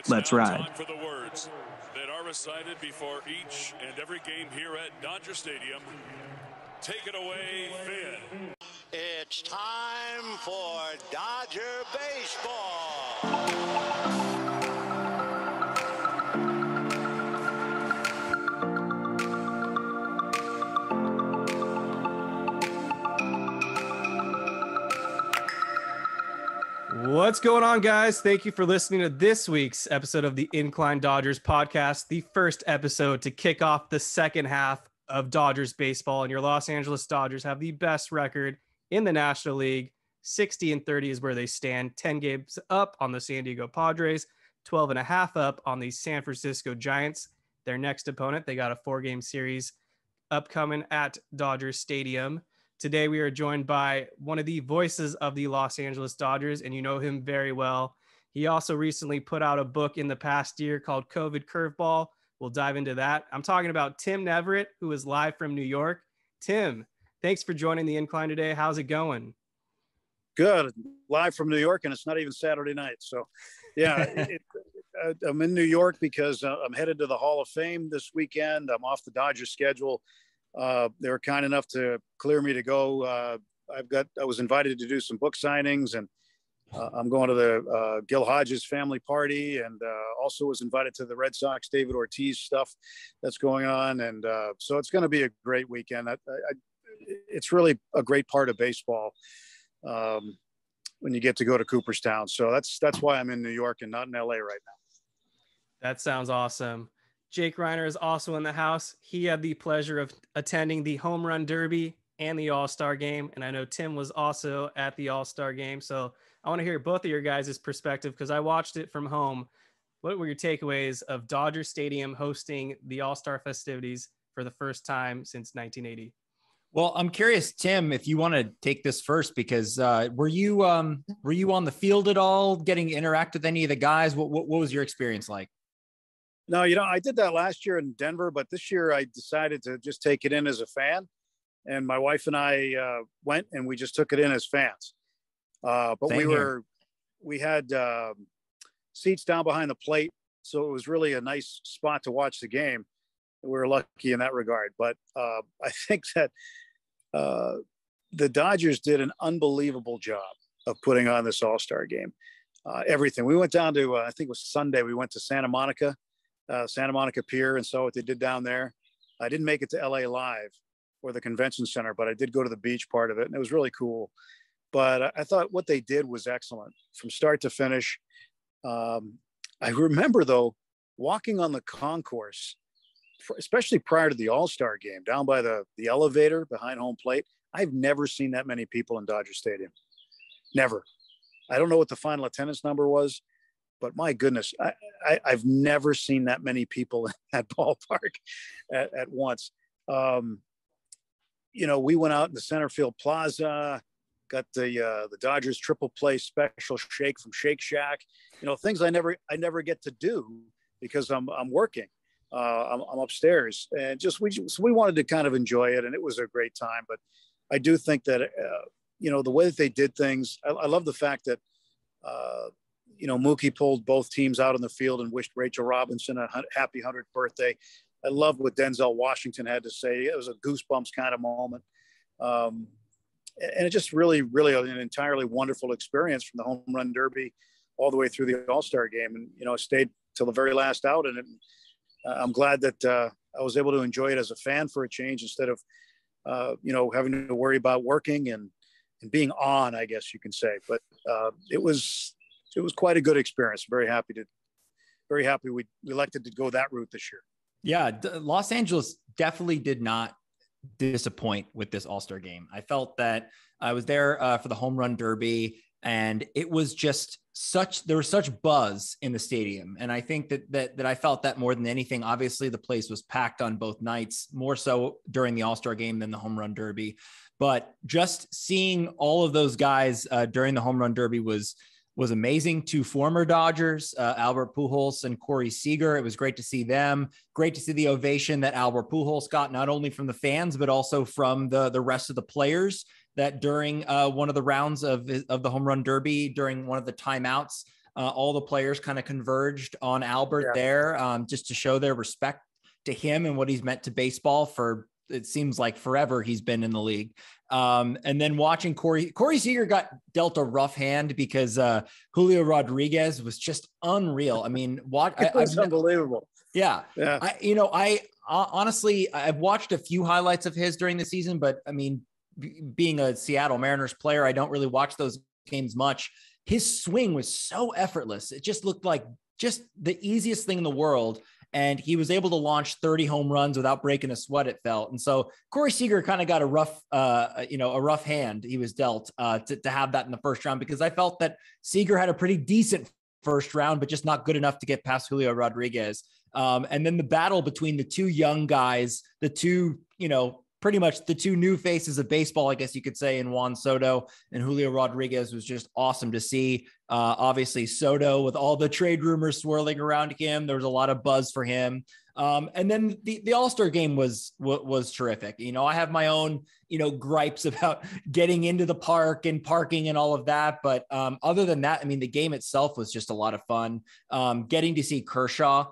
Let's ride. Time for the words that are recited before each and every game here at Dodger Stadium. Take it away, Finn. It's time for Dodger baseball. What's going on, guys? Thank you for listening to this week's episode of the Incline Dodgers podcast, the first episode to kick off the second half of Dodgers baseball. And your Los Angeles Dodgers have the best record in the National League. 60-30 is where they stand. 10 games up on the San Diego Padres, 12.5 up on the San Francisco Giants. Their next opponent, they got a 4-game series upcoming at Dodger Stadium. Today, we are joined by one of the voices of the Los Angeles Dodgers, and you know him very well. He also recently put out a book in the past year called COVID Curveball. We'll dive into that. I'm talking about Tim Neverett, who is live from New York. Tim, thanks for joining the Incline today. How's it going? Good. Live from New York, and it's not even Saturday night. So, yeah, I'm in New York because I'm headed to the Hall of Fame this weekend. I'm off the Dodgers schedule. They were kind enough to clear me to go. I was invited to do some book signings, and I'm going to the Gil Hodges family party, and also was invited to the Red Sox David Ortiz stuff that's going on. And so it's going to be a great weekend. It's really a great part of baseball when you get to go to Cooperstown. So that's why I'm in New York and not in LA right now. That sounds awesome. Jake Reiner is also in the house. He had the pleasure of attending the Home Run Derby and the All-Star Game. And I know Tim was also at the All-Star Game. So I want to hear both of your guys' perspective because I watched it from home. What were your takeaways of Dodger Stadium hosting the All-Star festivities for the first time since 1980? Well, I'm curious, Tim, if you want to take this first, because were you on the field at all, getting to interact with any of the guys? What was your experience like? No, I did that last year in Denver, but this year I decided to just take it in as a fan. And my wife and I went and we just took it in as fans. But we had seats down behind the plate. So it was really a nice spot to watch the game. We were lucky in that regard. But I think that the Dodgers did an unbelievable job of putting on this All-Star game. Everything. We went down to, I think it was Sunday, we went to Santa Monica Pier, and saw what they did down there. I didn't make it to LA Live or the convention center, but I did go to the beach part of it, and it was really cool. But I thought what they did was excellent from start to finish. I remember, though, walking on the concourse, especially prior to the All-Star game, down by the elevator behind home plate. I've never seen that many people in Dodger Stadium. Never. I don't know what the final attendance number was, but my goodness, I've never seen that many people in that ballpark at once. We went out in the center field plaza, got the Dodgers triple play special shake from Shake Shack. Things I never get to do because I'm working. I'm upstairs, and we wanted to kind of enjoy it, and it was a great time. But I do think that the way that they did things, I love the fact that. Mookie pulled both teams out on the field and wished Rachel Robinson a happy 100th birthday. I love what Denzel Washington had to say. It was a goosebumps kind of moment. And it just really, really an entirely wonderful experience from the Home Run Derby all the way through the All-Star game. And, I stayed till the very last out. And I'm glad that I was able to enjoy it as a fan for a change instead of, having to worry about working and being on, I guess you can say. But it was quite a good experience. Very happy we elected to go that route this year. Yeah, Los Angeles definitely did not disappoint with this All-Star game. I felt that I was there for the Home Run Derby, and it was just there was such buzz in the stadium. And I think that I felt that more than anything. Obviously, the place was packed on both nights, more so during the All-Star game than the Home Run Derby. But just seeing all of those guys during the Home Run Derby was amazing. Two former Dodgers, Albert Pujols and Corey Seager. It was great to see them. Great to see the ovation that Albert Pujols got, not only from the fans, but also from the rest of the players, that during one of the rounds of the Home Run Derby, during one of the timeouts, all the players kind of converged on Albert there, just to show their respect to him and what he's meant to baseball for, it seems like forever he's been in the league. And then watching Corey Seager got dealt a rough hand because Julio Rodriguez was just unreal. I mean, it's unbelievable. Yeah. I honestly, I've watched a few highlights of his during the season, but I mean, being a Seattle Mariners player, I don't really watch those games much. His swing was so effortless. It just looked like just the easiest thing in the world. And he was able to launch 30 home runs without breaking a sweat, it felt. And so Corey Seager kind of got a rough hand he was dealt to have that in the first round, because I felt that Seager had a pretty decent first round, but just not good enough to get past Julio Rodriguez. And then the battle between the two young guys, the two, pretty much the two new faces of baseball, I guess you could say, in Juan Soto and Julio Rodriguez, was just awesome to see. Obviously Soto, with all the trade rumors swirling around him, there was a lot of buzz for him. And then the All-Star game was terrific. I have my own, gripes about getting into the park and parking and all of that. But other than that, I mean, the game itself was just a lot of fun. Getting to see Kershaw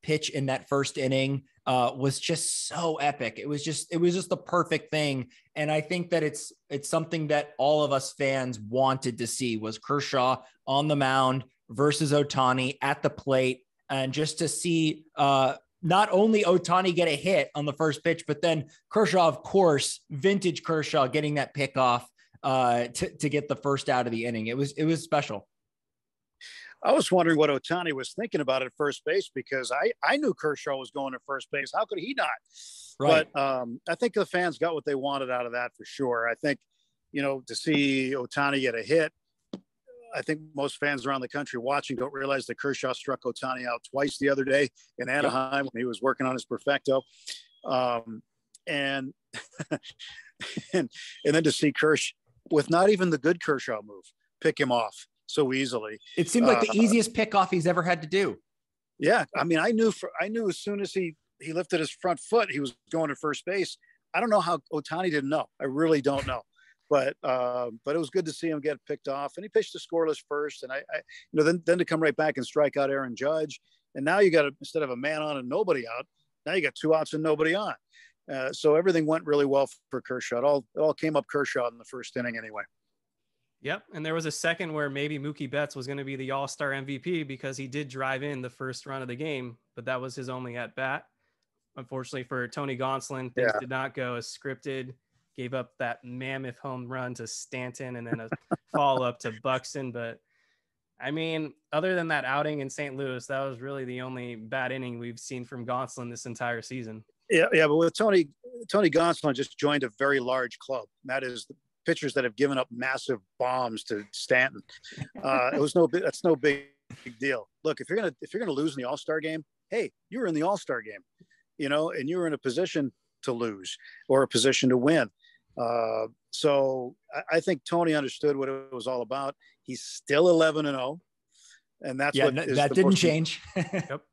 pitch in that first inning was just so epic. It was just the perfect thing. And I think that it's something that all of us fans wanted to see, was Kershaw on the mound versus Ohtani at the plate. And just to see not only Ohtani get a hit on the first pitch, but then Kershaw, of course, vintage Kershaw, getting that pick off to get the first out of the inning. It was special. I was wondering what Ohtani was thinking about at first base, because I knew Kershaw was going to first base. How could he not? Right. But I think the fans got what they wanted out of that for sure. I think, to see Ohtani get a hit, I think most fans around the country watching don't realize that Kershaw struck Ohtani out twice the other day in Anaheim when he was working on his perfecto. And then to see Kershaw, with not even the good Kershaw move, pick him off so easily. It seemed like the easiest pickoff he's ever had to do. Yeah. I mean, I knew as soon as he lifted his front foot, he was going to first base. I don't know how Ohtani didn't know. I really don't know. But it was good to see him get picked off, and he pitched a scoreless first. And then to come right back and strike out Aaron Judge. And now you got instead of a man on and nobody out, now you got 2 outs and nobody on. So everything went really well for Kershaw. It all came up Kershaw in the first inning anyway. Yep. And there was a second where maybe Mookie Betts was going to be the All-Star MVP, because he did drive in the first run of the game, but that was his only at bat. Unfortunately for Tony Gonsolin, things did not go as scripted. Gave up that mammoth home run to Stanton and then a follow-up to Buxton. But I mean, other than that outing in St. Louis, that was really the only bad inning we've seen from Gonsolin this entire season. Yeah. But with Tony Gonsolin just joined a very large club. And that is the pitchers that have given up massive bombs to Stanton. That's no big deal. Look, if you're gonna lose in the All-Star game, hey, you were in the All-Star game, and you were in a position to lose or a position to win. So I think Tony understood what it was all about. He's still 11-0, and that's that didn't change.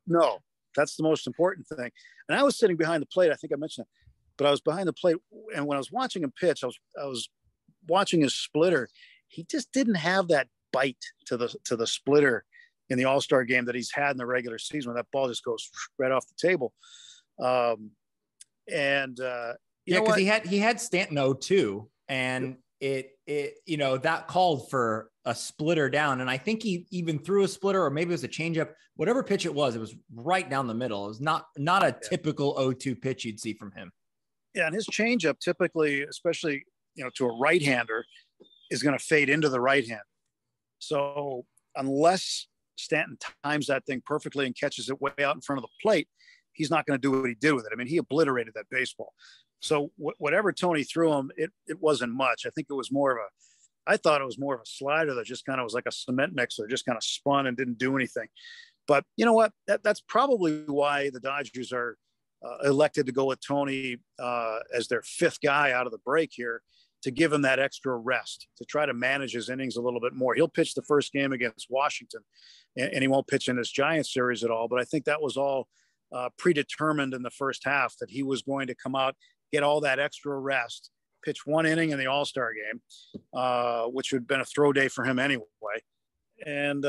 No, that's the most important thing. And I was sitting behind the plate. I think I mentioned it, but I was behind the plate, and when I was watching him pitch, I was watching his splitter. He just didn't have that bite to the splitter in the All-Star game that he's had in the regular season, when that ball just goes right off the table. Because he had Stanton 0-2, and it that called for a splitter down. And I think he even threw a splitter, or maybe it was a changeup, whatever pitch it was right down the middle. It was not a typical 0-2 pitch you'd see from him. Yeah. And his changeup typically, especially, to a right-hander, is going to fade into the right hand. So unless Stanton times that thing perfectly and catches it way out in front of the plate, he's not going to do what he did with it. I mean, he obliterated that baseball. So whatever Tony threw him, it wasn't much. I thought it was more of a slider that just kind of was like a cement mixer, just kind of spun and didn't do anything. But you know what? That's probably why the Dodgers are elected to go with Tony as their 5th guy out of the break here, to give him that extra rest, to try to manage his innings a little bit more. He'll pitch the first game against Washington, and he won't pitch in this Giants series at all. But I think that was all predetermined in the first half, that he was going to come out, get all that extra rest, pitch 1 inning in the All-Star game, which would have been a throw day for him anyway, And,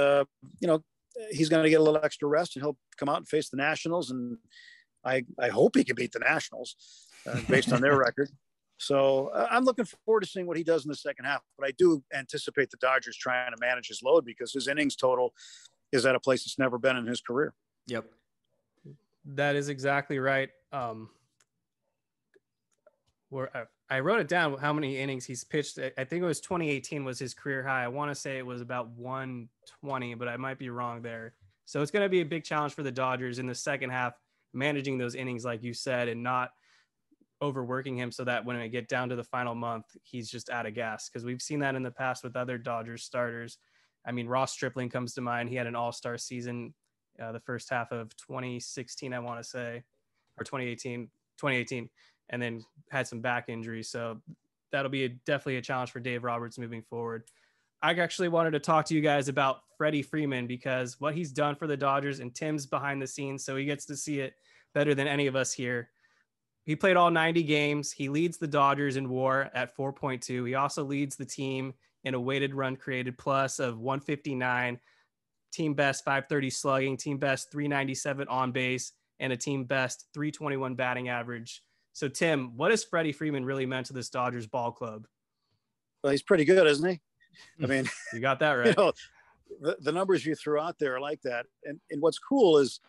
he's going to get a little extra rest, and he'll come out and face the Nationals. And I hope he can beat the Nationals based on their record. So I'm looking forward to seeing what he does in the second half. But I do anticipate the Dodgers trying to manage his load, because his innings total is at a place it's never been in his career. Yep. That is exactly right. I wrote it down how many innings he's pitched. I think it was 2018 was his career high. I want to say it was about 120, but I might be wrong there. So it's going to be a big challenge for the Dodgers in the second half, managing those innings, like you said, and not overworking him so that when I get down to the final month, he's just out of gas. Because we've seen that in the past with other Dodgers starters. I mean, Ross Stripling comes to mind. He had an all-star season the first half of 2016, I want to say, or 2018. And then had some back injuries. So that'll be definitely a challenge for Dave Roberts moving forward. I actually wanted to talk to you guys about Freddie Freeman, because what he's done for the Dodgers, and Tim's behind the scenes, so he gets to see it better than any of us here. He played all 90 games. He leads the Dodgers in WAR at 4.2. He also leads the team in a weighted run created plus of 159, team best 530 slugging, team best 397 on base, and a team best 321 batting average. So, Tim, what has Freddie Freeman really meant to this Dodgers ball club? Well, he's pretty good, isn't he? I mean, you got that right. The numbers you threw out there are like that. And what's cool is,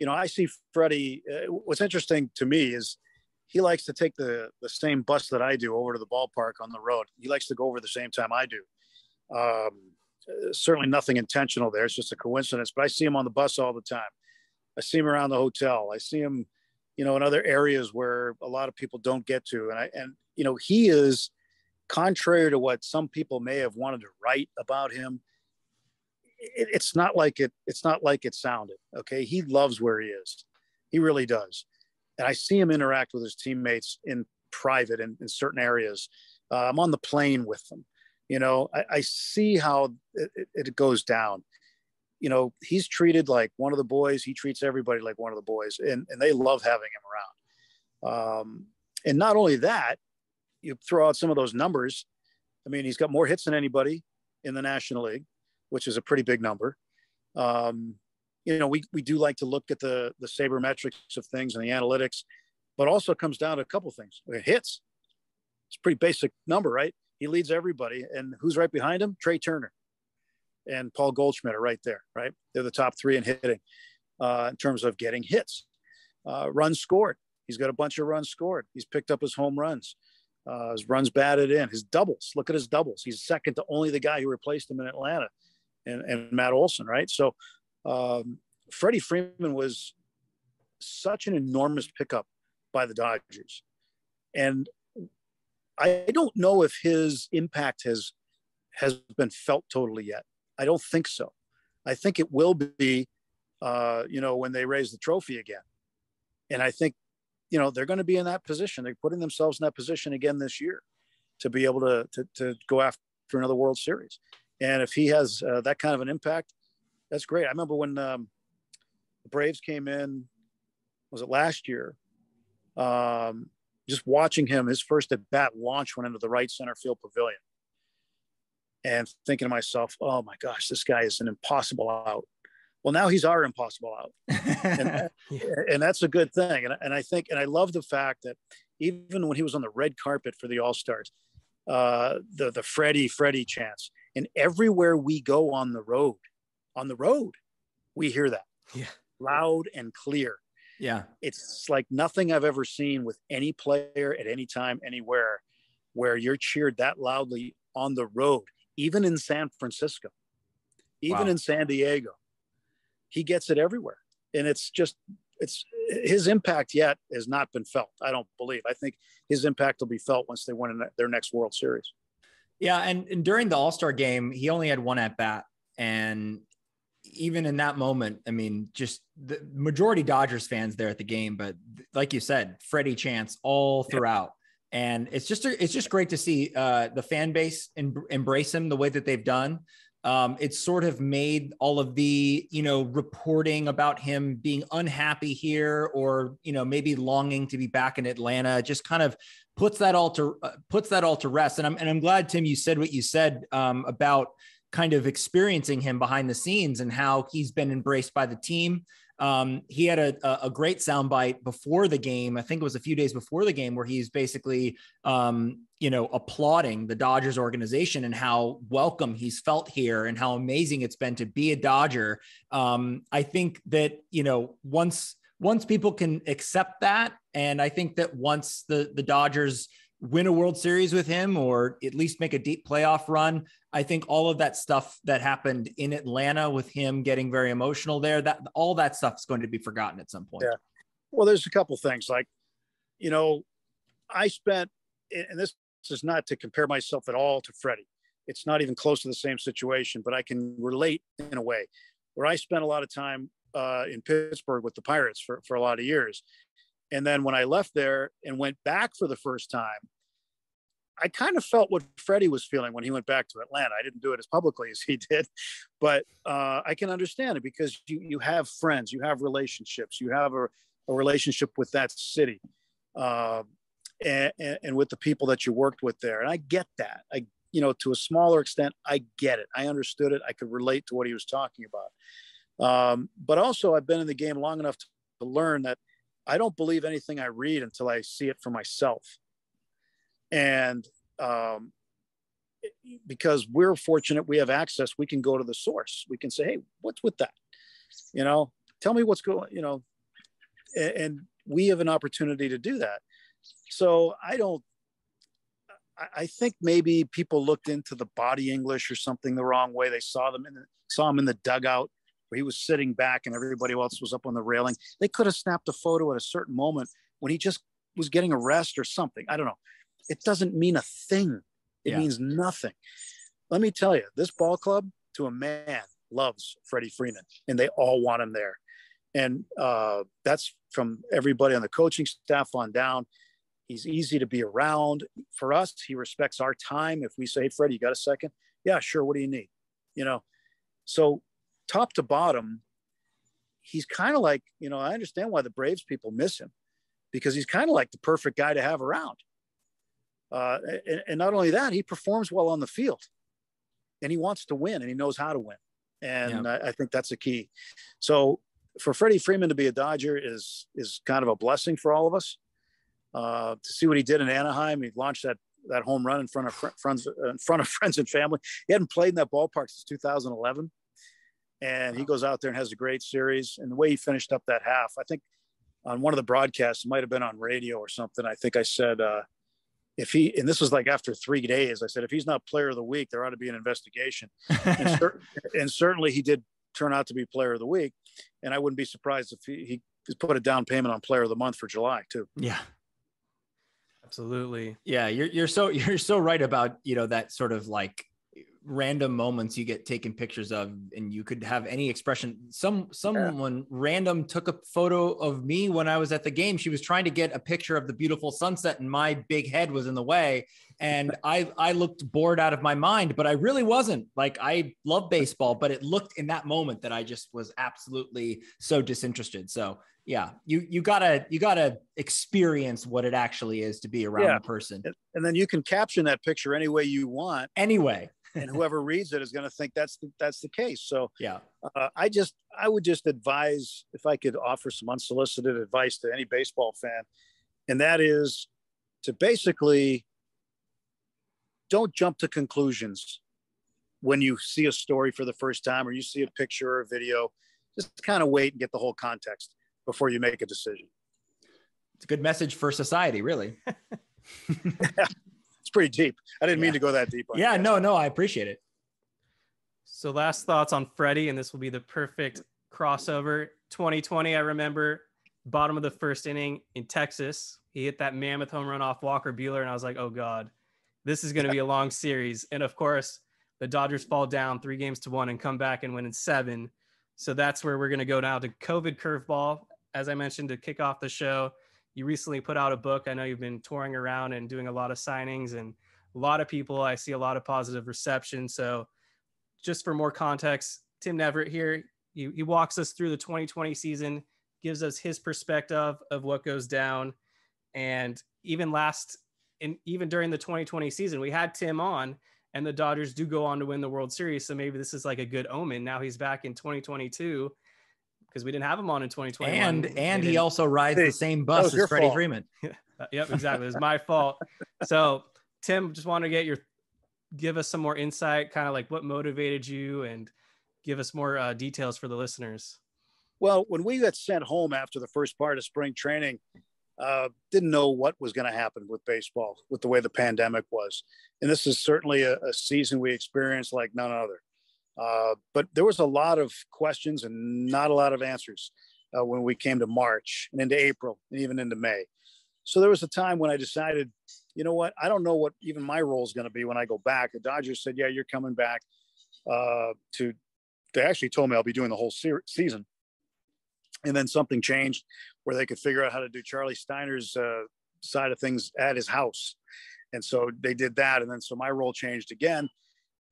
I see Freddie. What's interesting to me is he likes to take the same bus that I do over to the ballpark on the road. He likes to go over the same time I do. Certainly nothing intentional there. It's just a coincidence. But I see him on the bus all the time. I see him around the hotel. I see him in other areas where a lot of people don't get to. And he is, contrary to what some people may have wanted to write about him, it's not like it sounded. Okay. He loves where he is. He really does. And I see him interact with his teammates in private and in certain areas. I'm on the plane with them. I see how it goes down. He's treated like one of the boys. He treats everybody like one of the boys, and they love having him around. And not only that, you throw out some of those numbers. I mean, he's got more hits than anybody in the National League, which is a pretty big number. We do like to look at the sabermetrics of things and the analytics, but also comes down to a couple of things. Hits. It's a pretty basic number, right? He leads everybody. And who's right behind him? Trey Turner and Paul Goldschmidt are right there, right? They're the top three in hitting in terms of getting hits. Runs scored. He's got a bunch of runs scored. He's picked up his home runs, his runs batted in, his doubles. Look at his doubles. He's second to only the guy who replaced him in Atlanta, and Matt Olson, right? So Freddie Freeman was such an enormous pickup by the Dodgers. And I don't know if his impact has been felt totally yet. I don't think so. I think it will be, when they raise the trophy again. And I think, they're going to be in that position. They're putting themselves in that position again this year to be able to go after another World Series. And if he has that kind of an impact, that's great. I remember when the Braves came in, was it last year? Just watching him, his first at bat launch went into the right center field pavilion. And thinking to myself, oh my gosh, this guy is an impossible out. Well, now he's our impossible out. And that's a good thing. And I love the fact that even when he was on the red carpet for the All-Stars, the Freddie chants, and everywhere we go on the road, we hear that loud and clear. Yeah. It's like nothing I've ever seen with any player at any time, anywhere, where you're cheered that loudly on the road, even in San Francisco, even in San Diego. He gets it everywhere. And it's his impact yet has not been felt. I don't believe. I think his impact will be felt once they win their next World Series. Yeah. And during the All-Star game, he only had one at bat. And even in that moment, I mean, just the majority Dodgers fans there at the game, but like you said, Freddie chants all throughout. And it's just great to see the fan base embrace him the way that they've done. It's sort of made all of the, reporting about him being unhappy here or, maybe longing to be back in Atlanta, just kind of puts that all to rest. And I'm glad, Tim, you said what you said about kind of experiencing him behind the scenes and how he's been embraced by the team. He had a great soundbite before the game. I think it was a few days before the game where he's basically, applauding the Dodgers organization and how welcome he's felt here and how amazing it's been to be a Dodger. I think that, once people can accept that, and I think that once the Dodgers win a World Series with him, or at least make a deep playoff run, I think all of that stuff that happened in Atlanta with him getting very emotional there, that all that stuff is going to be forgotten at some point. Yeah. Well, there's a couple things like, I spent, and this is not to compare myself at all to Freddie. It's not even close to the same situation, but I can relate in a way where I spent a lot of time in Pittsburgh with the Pirates for a lot of years. And then when I left there and went back for the first time, I kind of felt what Freddie was feeling when he went back to Atlanta. I didn't do it as publicly as he did, but I can understand it because you have friends, you have relationships, you have a relationship with that city and with the people that you worked with there. And I get that. To a smaller extent, I get it. I understood it. I could relate to what he was talking about. But also I've been in the game long enough to learn that I don't believe anything I read until I see it for myself. And because we're fortunate, we have access, we can go to the source. We can say, hey, what's with that? Tell me what's going, and we have an opportunity to do that. So I think maybe people looked into the body English or something the wrong way. They saw him in the dugout where he was sitting back and everybody else was up on the railing. They could have snapped a photo at a certain moment when he just was getting a rest or something. I don't know. It doesn't mean a thing. It means nothing. Let me tell you, this ball club to a man loves Freddie Freeman and they all want him there. And that's from everybody on the coaching staff on down. He's easy to be around. For us, he respects our time. If we say, hey, Freddie, you got a second? Yeah, sure. What do you need? So top to bottom, he's kind of like, I understand why the Braves people miss him because he's kind of like the perfect guy to have around. And not only that, he performs well on the field and he wants to win and he knows how to win. And I think that's a key. So for Freddie Freeman to be a Dodger is kind of a blessing for all of us. To see what he did in Anaheim, he launched that home run in front of friends and family. He hadn't played in that ballpark since 2011. And he goes out there and has a great series. And the way he finished up that half, I think on one of the broadcasts, it might've been on radio or something. I think I said, and this was like after 3 days, I said, if he's not player of the week, there ought to be an investigation. And certainly he did turn out to be player of the week. And I wouldn't be surprised if he put a down payment on player of the month for July too. Yeah. Absolutely. Yeah. You're so right about, that sort of like random moments you get taken pictures of, and you could have any expression. Someone random took a photo of me when I was at the game. She was trying to get a picture of the beautiful sunset and my big head was in the way. And I looked bored out of my mind, but I really wasn't. Like, I love baseball, but it looked in that moment that I just was absolutely so disinterested. So yeah, you gotta experience what it actually is to be around a person. And then you can caption that picture any way you want. Anyway. And whoever reads it is going to think that's the case. So yeah, I would just advise, if I could offer some unsolicited advice to any baseball fan, and that is to basically don't jump to conclusions when you see a story for the first time or you see a picture or a video. Just kind of wait and get the whole context before you make a decision. It's a good message for society, really. It's pretty deep. I didn't mean to go that deep. No, I appreciate it. So last thoughts on Freddie, and this will be the perfect crossover. 2020, I remember bottom of the first inning in Texas. He hit that mammoth home run off Walker Buehler, and I was like, oh God, this is going to be a long series. And of course, the Dodgers fall down 3-1 and come back and win in 7. So that's where we're going to go now to COVID Curveball. As I mentioned, to kick off the show, you recently put out a book. I know you've been touring around and doing a lot of signings and a lot of people. I see a lot of positive reception. So just for more context, Tim Neverett here, he walks us through the 2020 season, gives us his perspective of what goes down. And even during the 2020 season, we had Tim on and the Dodgers do go on to win the World Series. So maybe this is like a good omen. Now he's back in 2022 because we didn't have him on in 2021. And he also rides the same bus as Freddie Freeman. Yep, exactly. It's my fault. So Tim, just want to give us some more insight, kind of like what motivated you, and give us more details for the listeners. Well, when we got sent home after the first part of spring training, didn't know what was going to happen with baseball, with the way the pandemic was. And this is certainly a season we experienced like none other. But there was a lot of questions and not a lot of answers when we came to March and into April and even into May. So there was a time when I decided, you know what, I don't know what even my role is going to be when I go back. The Dodgers said, yeah, you're coming back they actually told me I'll be doing the whole season. And then something changed where they could figure out how to do Charlie Steiner's side of things at his house. And so they did that. And then, so my role changed again.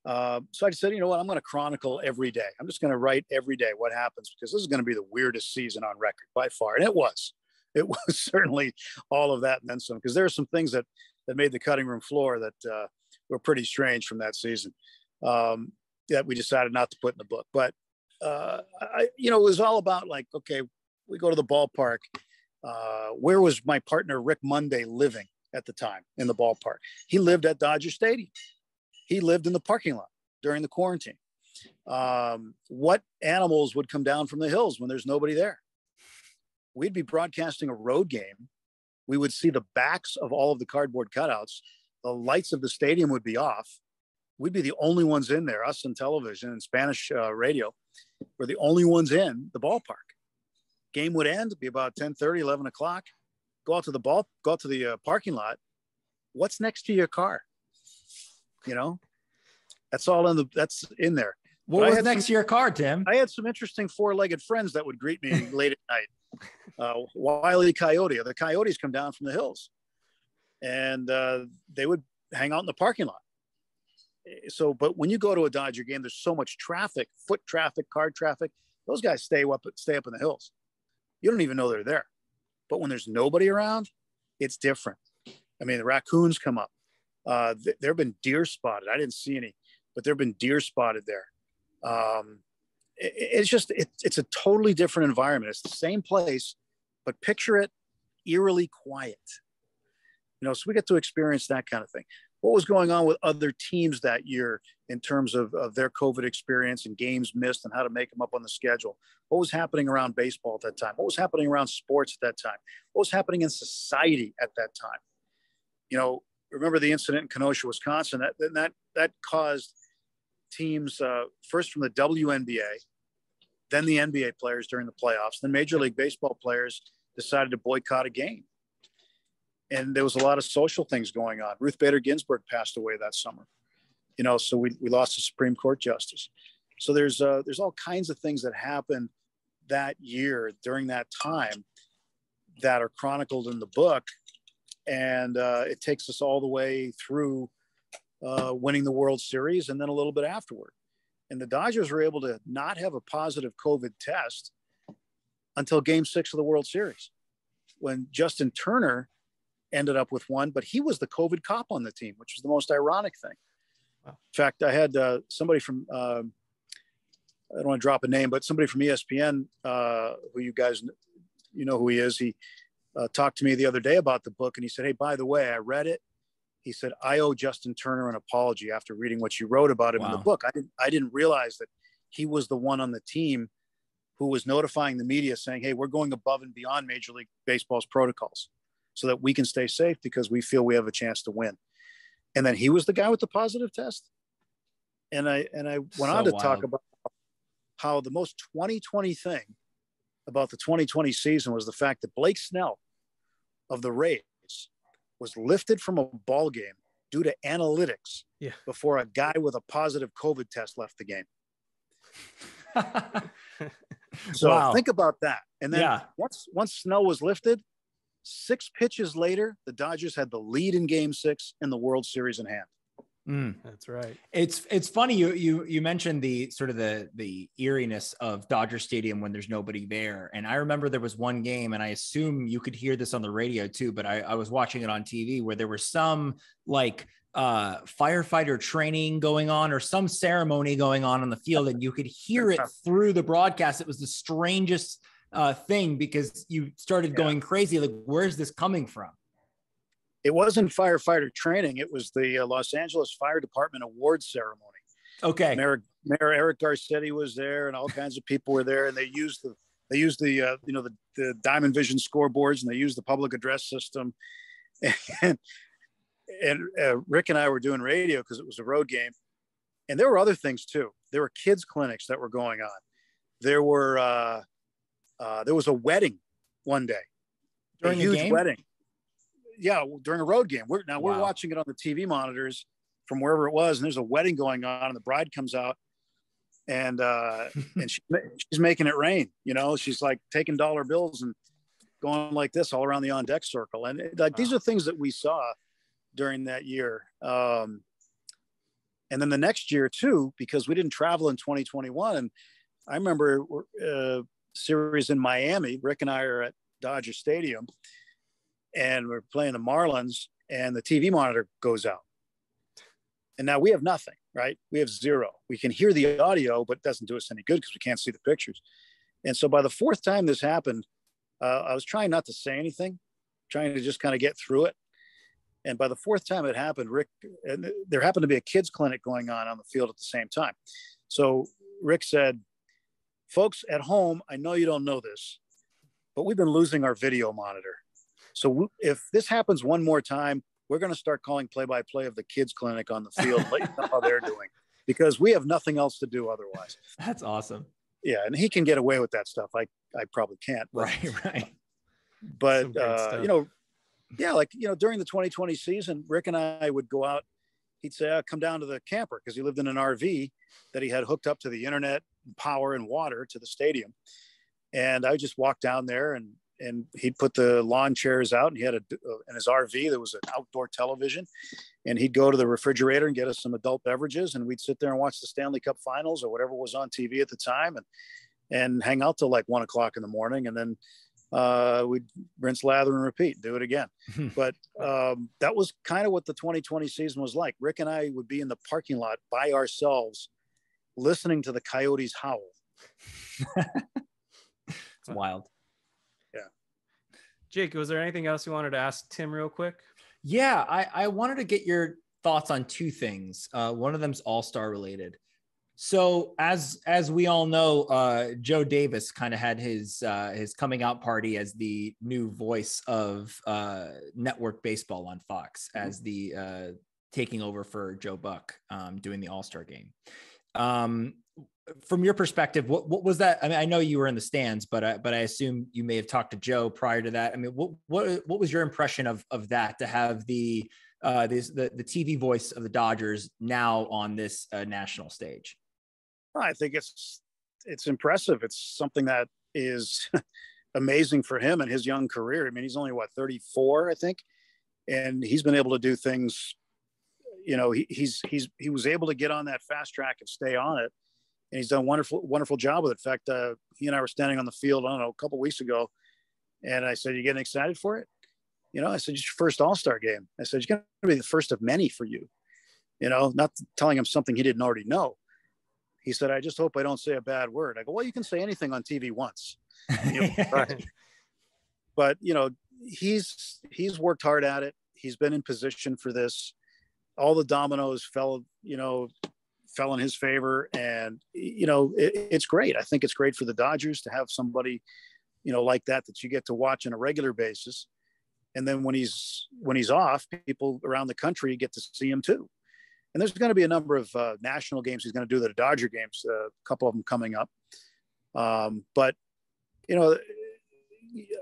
So I just said, you know what, I'm going to chronicle every day. I'm just going to write every day what happens, because this is going to be the weirdest season on record by far. And it was certainly all of that and then some, because there are some things that made the cutting room floor that were pretty strange from that season that we decided not to put in the book. But it was all about like, okay, we go to the ballpark. Where was my partner, Rick Monday, living at the time in the ballpark? He lived at Dodger Stadium. He lived in the parking lot during the quarantine. What animals would come down from the hills when there's nobody there? We'd be broadcasting a road game. We would see the backs of all of the cardboard cutouts. The lights of the stadium would be off. We'd be the only ones in there, us on television and Spanish radio. We're the only ones in the ballpark. Game would end, be about 10:30, 11 o'clock. Go out to the parking lot. What's next to your car? You know, that's in there. What was next to your car, Tim? I had some interesting four-legged friends that would greet me late at night. Wile E. Coyote. The coyotes come down from the hills, and they would hang out in the parking lot. So, but when you go to a Dodger game, there's so much traffic, foot traffic, car traffic. Those guys stay up in the hills. You don't even know they're there. But when there's nobody around, it's different. I mean, the raccoons come up. There have been deer spotted. I didn't see any, but there have been deer spotted there. It's a totally different environment. It's the same place, but picture it eerily quiet. So we get to experience that kind of thing. What was going on with other teams that year in terms of their COVID experience and games missed and how to make them up on the schedule? What was happening around baseball at that time? What was happening around sports at that time? What was happening in society at that time? Remember the incident in Kenosha, Wisconsin, that caused teams first from the WNBA, then the NBA players during the playoffs, then Major League Baseball players decided to boycott a game. And there was a lot of social things going on. Ruth Bader Ginsburg passed away that summer, so we lost a Supreme Court justice. So there's all kinds of things that happened that year during that time that are chronicled in the book. And it takes us all the way through winning the World Series and then a little bit afterward. And the Dodgers were able to not have a positive COVID test until Game 6 of the World Series, when Justin Turner ended up with one, but he was the COVID cop on the team, which was the most ironic thing. Wow. In fact, I had somebody from, I don't want to drop a name, but somebody from ESPN, who you guys, who he is. He talked to me the other day about the book, and he said, hey, by the way, I read it. He said, I owe Justin Turner an apology after reading what you wrote about him in the book. I didn't realize that he was the one on the team who was notifying the media saying, hey, we're going above and beyond Major League Baseball's protocols so that we can stay safe because we feel we have a chance to win. And then he was the guy with the positive test. And I went on to talk about how the most 2020 thing about the 2020 season was the fact that Blake Snell of the Rays was lifted from a ball game due to analytics before a guy with a positive COVID test left the game. So think about that. And then once Snell was lifted, 6 pitches later, the Dodgers had the lead in Game 6 and the World Series in hand. That's right. It's funny you mentioned the sort of the eeriness of Dodger Stadium when there's nobody there. And I remember there was one game, and I assume you could hear this on the radio too, but I was watching it on TV where there were some like firefighter training going on or some ceremony going on the field, and you could hear it through the broadcast. It was the strangest thing because you started going crazy. Like, where's this coming from? It wasn't firefighter training. It was the Los Angeles Fire Department awards ceremony. Okay. Mayor Eric Garcetti was there, and all kinds of people were there, and they used the Diamond Vision scoreboards, and they used the public address system. And Rick and I were doing radio because it was a road game, and there were other things too. There were kids clinics that were going on. There was a wedding one day, during a huge game? wedding. Yeah, during a road game. We're watching it on the TV monitors from wherever it was, and there's a wedding going on, and the bride comes out, and she's making it rain. You know, she's like taking dollar bills and going like this all around the on deck circle, and these are things that we saw during that year. And then the next year too, because we didn't travel in 2021. And I remember a series in Miami. Rick and I are at Dodger Stadium, and we're playing the Marlins, and the TV monitor goes out. And now we have nothing, right? We have zero. We can hear the audio, but it doesn't do us any good because we can't see the pictures. And so by the fourth time this happened, I was trying not to say anything, trying to just kind of get through it. And by the fourth time it happened, there happened to be a kids clinic going on the field at the same time. So Rick said, folks at home, I know you don't know this, but we've been losing our video monitor. So if this happens one more time, we're going to start calling play-by-play of the kids clinic on the field, let you know how they're doing, because we have nothing else to do otherwise. That's awesome. Yeah. And he can get away with that stuff. I probably can't. But, right. But, during the 2020 season, Rick and I would go out. He'd say, come down to the camper, because he lived in an RV that he had hooked up to the internet, power and water to the stadium. And I would just walk down there, and he'd put the lawn chairs out, and he had in his RV, there was an outdoor television, and he'd go to the refrigerator and get us some adult beverages. And we'd sit there and watch the Stanley Cup finals or whatever was on TV at the time, and hang out till like 1 o'clock in the morning. And then we'd rinse, lather, and repeat, do it again. But that was kind of what the 2020 season was like. Rick and I would be in the parking lot by ourselves, listening to the Coyotes howl. It's wild. Yeah. Jake, was there anything else you wanted to ask Tim real quick? Yeah, I wanted to get your thoughts on two things. One of them's all-star related. So as we all know, Joe Davis kind of had his coming out party as the new voice of network baseball on Fox, as the taking over for Joe Buck, doing the All-Star game. From your perspective, what was that? I mean, I know you were in the stands, but I assume you may have talked to Joe prior to that. I mean, what was your impression of that, to have the TV voice of the Dodgers now on this national stage? I think it's impressive. It's something that is amazing for him and his young career. I mean, he's only 34, I think, and he's been able to do things. You know, he was able to get on that fast track and stay on it, and he's done a wonderful job with it. In fact, he and I were standing on the field, I don't know, a couple of weeks ago, and I said, "You getting excited for it?" You know, I said, "It's your first All-Star game." I said, "It's going to be the first of many for you." You know, not telling him something he didn't already know. He said, "I just hope I don't say a bad word." I go, "Well, you can say anything on TV once." You know, right. But, you know, he's worked hard at it. He's been in position for this. All the dominoes fell in his favor. And, you know, it's great. I think it's great for the Dodgers to have somebody, you know, like that you get to watch on a regular basis. And then when he's off, people around the country get to see him too. And there's going to be a number of national games he's going to do, the Dodger games, a couple of them coming up. But, you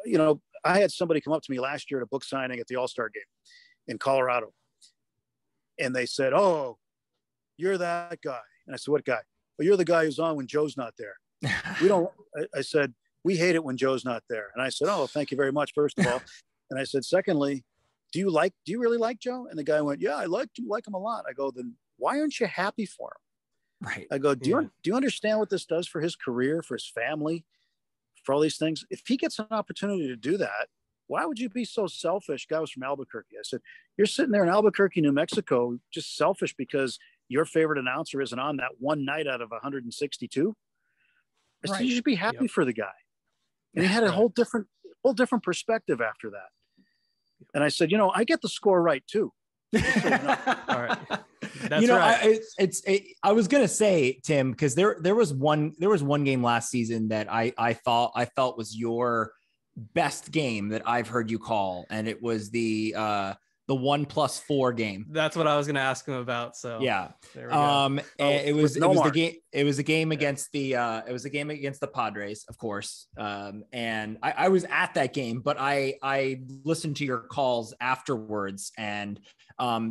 know, I had somebody come up to me last year at a book signing at the All-Star game in Colorado. And they said, "Oh, you're that guy." And I said, "What guy?" "Well, you're the guy who's on when Joe's not there." I said, "We hate it when Joe's not there." And I said, "Oh, thank you very much, first of all." And I said, "Secondly, do you really like Joe?" And the guy went, "Yeah, I like him a lot." I go, "Then why aren't you happy for him?" Right. I go, do you understand what this does for his career, for his family, for all these things? If he gets an opportunity to do that, why would you be so selfish? Guy was from Albuquerque. I said, you're sitting there in Albuquerque, New Mexico, just selfish because your favorite announcer isn't on that one night out of 162. I said, you should be happy for the guy. And he had a whole different perspective after that. And I said, I get the score right too. So, all right. That's right. I was gonna say, Tim, because there was one game last season that I felt was your best game that I've heard you call, and it was the 1+4 game. That's what I was gonna ask him about. So yeah, there we go. It was a game against the Padres, of course. And I was at that game, but I listened to your calls afterwards, and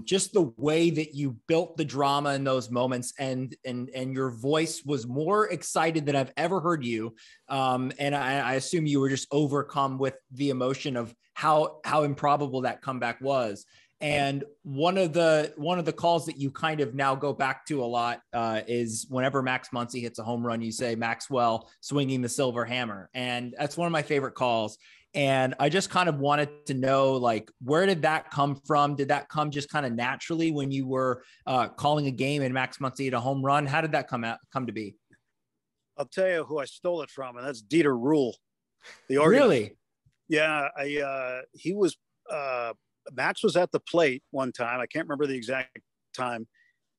just the way that you built the drama in those moments, and your voice was more excited than I've ever heard you. And I assume you were just overcome with the emotion of how improbable that comeback was. And one of the calls that you kind of now go back to a lot is whenever Max Muncy hits a home run, you say Maxwell swinging the silver hammer. And that's one of my favorite calls. And I just kind of wanted to know, like, where did that come from? Did that come just kind of naturally when you were calling a game and Max Muncy hit a home run? How did that come to be? I'll tell you who I stole it from, and that's Dieter Rule. Really? Yeah, he was Max was at the plate one time. I can't remember the exact time,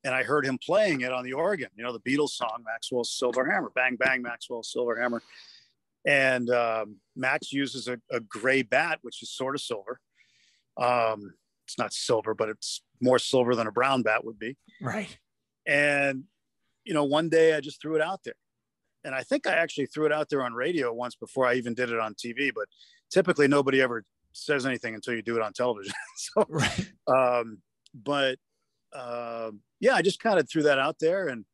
and I heard him playing it on the organ. The Beatles song, Maxwell's Silver Hammer, bang bang, Maxwell's Silver Hammer. And Max uses a gray bat, which is sort of silver. It's not silver, but it's more silver than a brown bat would be. Right. And one day I just threw it out there. And I think I actually threw it out there on radio once before I even did it on TV, but typically nobody ever says anything until you do it on television. So, right. Yeah, I just kind of threw that out there and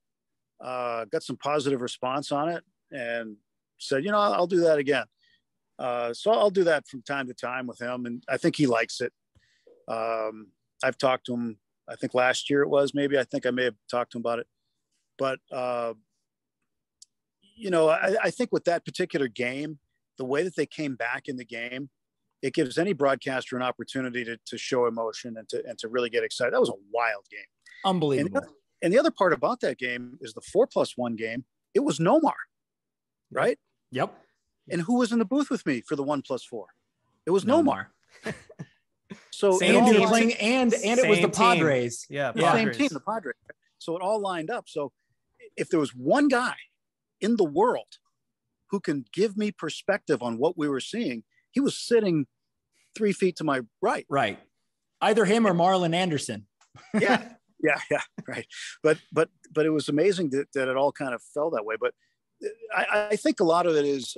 got some positive response on it and said, I'll do that again. So I'll do that from time to time with him. And I think he likes it. I've talked to him, I think last year it was, maybe, I think I may have talked to him about it, but I think with that particular game, the way that they came back in the game, it gives any broadcaster an opportunity to show emotion and to really get excited. That was a wild game. Unbelievable. And the other part about that game is the 4+1 game. It was Nomar, right? Yep. And who was in the booth with me for the 1+4? It was Nomar. So and it was the Padres. Team. Yeah, same team, the Padres. So it all lined up. So if there was one guy in the world who can give me perspective on what we were seeing, he was sitting 3 feet to my right. Right. Either him or Marlon Anderson. Yeah. Right. But it was amazing that it all kind of fell that way. But I think a lot of it is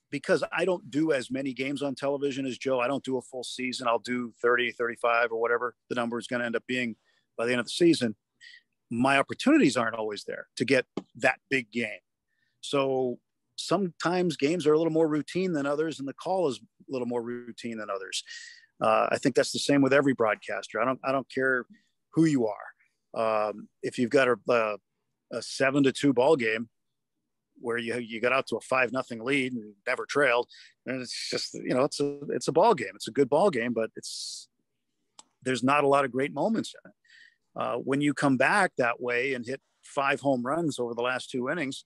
because I don't do as many games on television as Joe. I don't do a full season. I'll do 30, 35 or whatever the number is going to end up being by the end of the season. My opportunities aren't always there to get that big game. So sometimes games are a little more routine than others, and the call is a little more routine than others. I think that's the same with every broadcaster. I don't care who you are. If you've got a 7-2 ball game where you got out to a 5-0 lead and never trailed, and it's just, it's a ball game. It's a good ball game, but there's not a lot of great moments in it. When you come back that way and hit 5 home runs over the last 2 innings,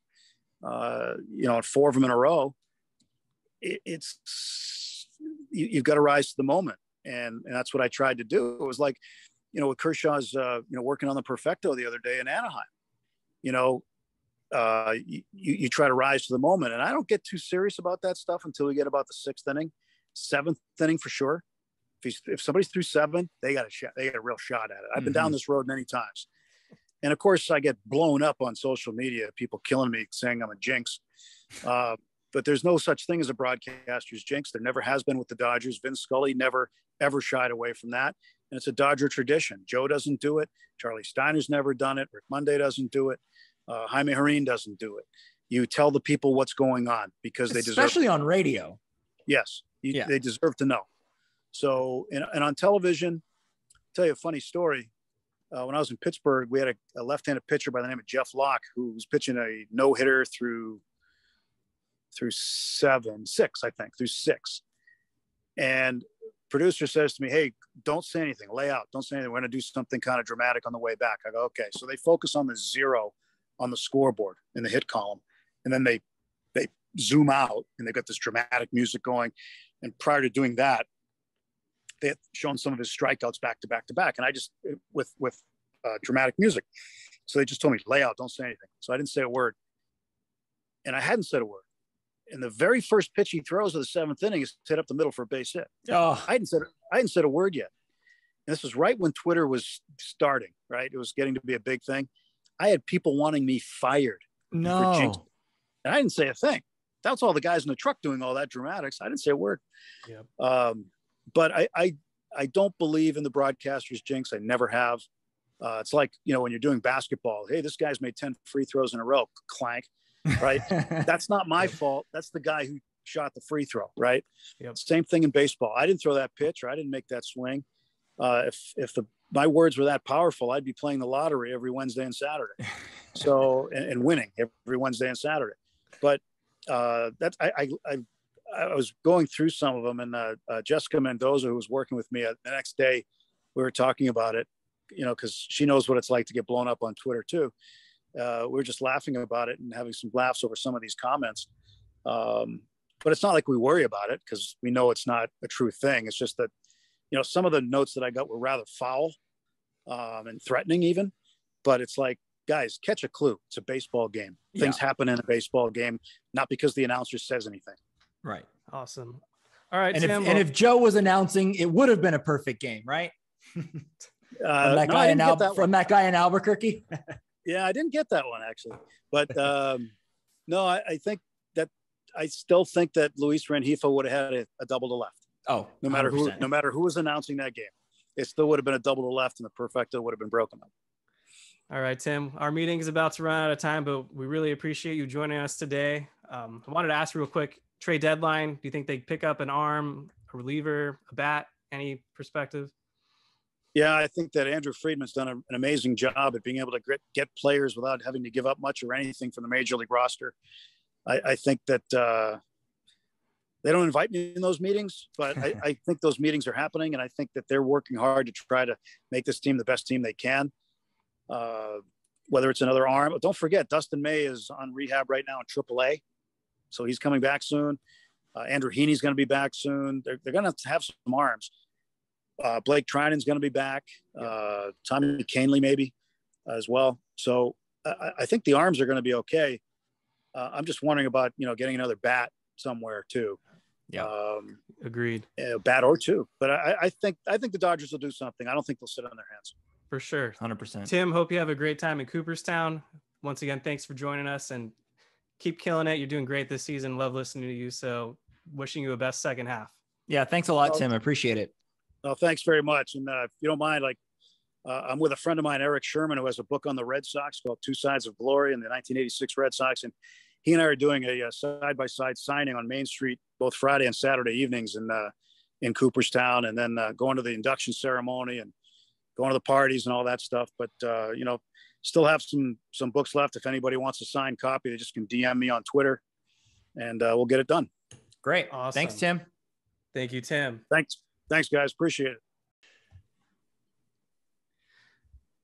4 of them in a row, you've got to rise to the moment. And that's what I tried to do. It was like, with Kershaw's, working on the perfecto the other day in Anaheim, you try to rise to the moment. And I don't get too serious about that stuff until we get about the 6th inning, 7th inning for sure. If somebody's through 7, they got a shot. They got a real shot at it. I've been down this road many times. And of course I get blown up on social media, people killing me saying I'm a jinx. But there's no such thing as a broadcaster's jinx. There never has been with the Dodgers. Vince Scully never, ever shied away from that. And it's a Dodger tradition. Joe doesn't do it. Charlie Steiner's never done it. Rick Monday doesn't do it. Jaime Jarrín doesn't do it. You tell the people what's going on because they deserve, especially on radio. Yes. They deserve to know. So, and on television, I'll tell you a funny story. When I was in Pittsburgh, we had a left-handed pitcher by the name of Jeff Locke, who was pitching a no-hitter through 6. And producer says to me, hey, don't say anything, lay out, don't say anything. We're going to do something kind of dramatic on the way back. I go, okay. So they focus on the 0 on the scoreboard in the hit column. And then they zoom out and they've got this dramatic music going. And prior to doing that, they had shown some of his strikeouts back to back to back. And I just, with dramatic music. So they just told me, lay out, don't say anything. So I didn't say a word. And I hadn't said a word. And the very first pitch he throws of the 7th inning is hit up the middle for a base hit. Oh. I hadn't said a word yet. And this was right when Twitter was starting, right? It was getting to be a big thing. I had people wanting me fired. No. And I didn't say a thing. That's all the guys in the truck doing all that dramatics. I didn't say a word. Yep. But I don't believe in the broadcaster's jinx. I never have. It's like, when you're doing basketball, hey, this guy's made 10 free throws in a row, clank, right? That's not my fault. That's the guy who shot the free throw, right? Yep. Same thing in baseball. I didn't throw that pitch, or I didn't make that swing. If my words were that powerful, I'd be playing the lottery every Wednesday and Saturday. So, and winning every Wednesday and Saturday. But I was going through some of them, and Jessica Mendoza, who was working with me the next day, we were talking about it, because she knows what it's like to get blown up on Twitter too. We were just laughing about it and having some laughs over some of these comments. But it's not like we worry about it because we know it's not a true thing. It's just that, some of the notes that I got were rather foul and threatening even, but it's like, guys, catch a clue. It's a baseball game. Things happen in a baseball game, not because the announcer says anything. Right. Awesome. All right. And, Tim, if Joe was announcing, it would have been a perfect game, right? From that guy in Albuquerque. Yeah, I didn't get that one actually, but no, I think that I still think that Luis Rengifo would have had a double to left. Oh, no matter who was announcing that game, it still would have been a double to left, and the perfecto would have been broken up. All right, Tim, our meeting is about to run out of time, but we really appreciate you joining us today. I wanted to ask real quick, trade deadline, do you think they pick up an arm, a reliever, a bat? Any perspective? Yeah, I think that Andrew Friedman's done an amazing job at being able to get players without having to give up much or anything from the major league roster. I think that they don't invite me in those meetings, but I think those meetings are happening, and I think that they're working hard to try to make this team the best team they can. Whether it's another arm, but don't forget, Dustin May is on rehab right now in AAA, so he's coming back soon. Andrew Heaney's going to be back soon. They're going to have some arms. Blake Trinan's going to be back. Tommy Canley maybe as well. So I think the arms are going to be okay. I'm just wondering about, getting another bat somewhere too. Yeah. Agreed. A bat or two, but I think the Dodgers will do something. I don't think they'll sit on their hands. For sure. 100%. Tim, hope you have a great time in Cooperstown. Once again, thanks for joining us and keep killing it. You're doing great this season. Love listening to you. So wishing you a best second half. Yeah. Thanks a lot, Tim. I appreciate it. Oh, thanks very much. And if you don't mind, I'm with a friend of mine, Eric Sherman, who has a book on the Red Sox called Two Sides of Glory and the 1986 Red Sox. And he and I are doing a side-by-side signing on Main Street, both Friday and Saturday evenings in Cooperstown, and then going to the induction ceremony and going to the parties and all that stuff. But, still have some books left. If anybody wants a signed copy, they just can DM me on Twitter and we'll get it done. Great. Awesome. Thanks, Tim. Thank you, Tim. Thanks, guys. Appreciate it.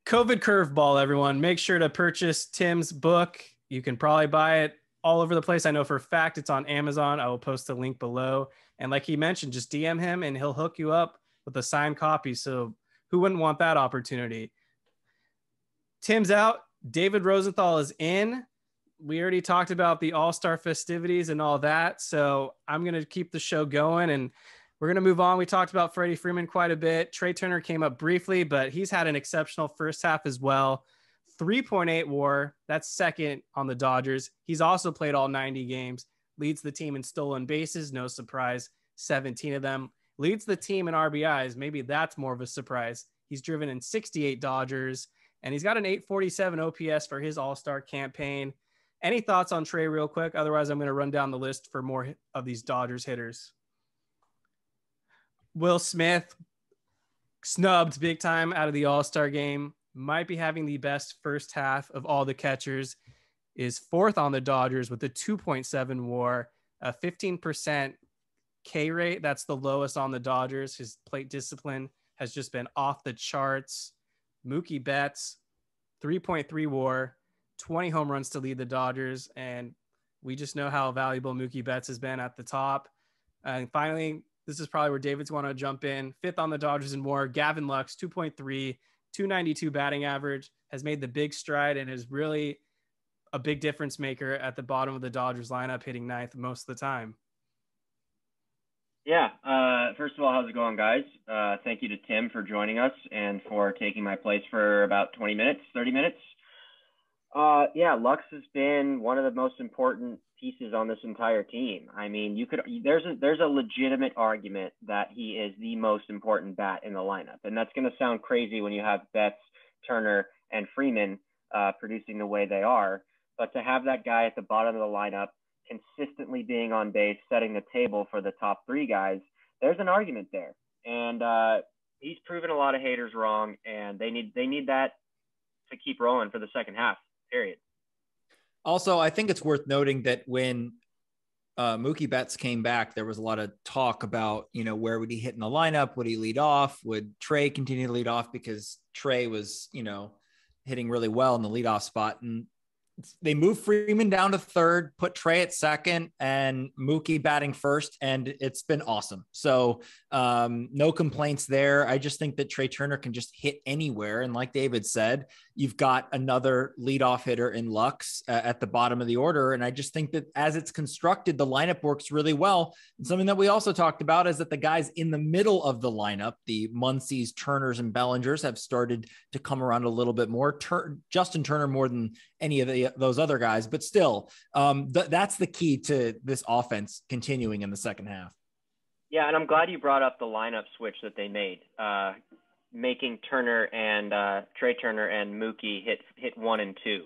COVID Curveball, everyone. Make sure to purchase Tim's book. You can probably buy it all over the place. I know for a fact it's on Amazon. I will post a link below. And like he mentioned, just DM him and he'll hook you up with a signed copy. So who wouldn't want that opportunity? Tim's out. David Rosenthal is in. We already talked about the All-Star festivities and all that. So I'm going to keep the show going and we're going to move on. We talked about Freddie Freeman quite a bit. Trey Turner came up briefly, but he's had an exceptional first half as well. 3.8 WAR. That's second on the Dodgers. He's also played all 90 games, leads the team in stolen bases. No surprise. 17 of them. Leads the team in RBIs. Maybe that's more of a surprise. He's driven in 68 Dodgers, and he's got an 847 OPS for his All-Star campaign. Any thoughts on Trey real quick? Otherwise, I'm going to run down the list for more of these Dodgers hitters. Will Smith, snubbed big time out of the All-Star game. Might be having the best first half of all the catchers. Is fourth on the Dodgers with a 2.7 WAR, a 15% K rate. That's the lowest on the Dodgers. His plate discipline has just been off the charts. Mookie Betts, 3.3 WAR, 20 home runs to lead the Dodgers. And we just know how valuable Mookie Betts has been at the top. And finally, this is probably where David's want to jump in. 5th on the Dodgers in WAR, Gavin Lux, 2.3, 292 batting average, has made the big stride and is really a big difference maker at the bottom of the Dodgers lineup, hitting 9th most of the time. Yeah. First of all, how's it going, guys? Thank you to Tim for joining us and for taking my place for about 30 minutes. Yeah, Lux has been one of the most important pieces on this entire team. I mean, there's a legitimate argument that he is the most important bat in the lineup. And that's going to sound crazy when you have Betts, Turner, and Freeman producing the way they are. But to have that guy at the bottom of the lineup consistently being on base, setting the table for the top 3 guys, there's an argument there. And he's proven a lot of haters wrong, and they need that to keep rolling for the second half, period. Also, I think it's worth noting that when Mookie Betts came back, there was a lot of talk about, where would he hit in the lineup? Would he lead off? Would Trey continue to lead off? Because Trey was, hitting really well in the leadoff spot. And they moved Freeman down to 3rd, put Trey at 2nd, and Mookie batting 1st, and it's been awesome. So no complaints there. I just think that Trey Turner can just hit anywhere. And like David said, you've got another leadoff hitter in Lux at the bottom of the order. And I just think that as it's constructed, the lineup works really well. And something that we also talked about is that the guys in the middle of the lineup, the Muncies, Turners, and Bellingers, have started to come around a little bit more. Justin Turner more than any of those other guys, but still, that's the key to this offense continuing in the second half. Yeah, and I'm glad you brought up the lineup switch that they made, making Turner and Trey Turner and Mookie hit 1 and 2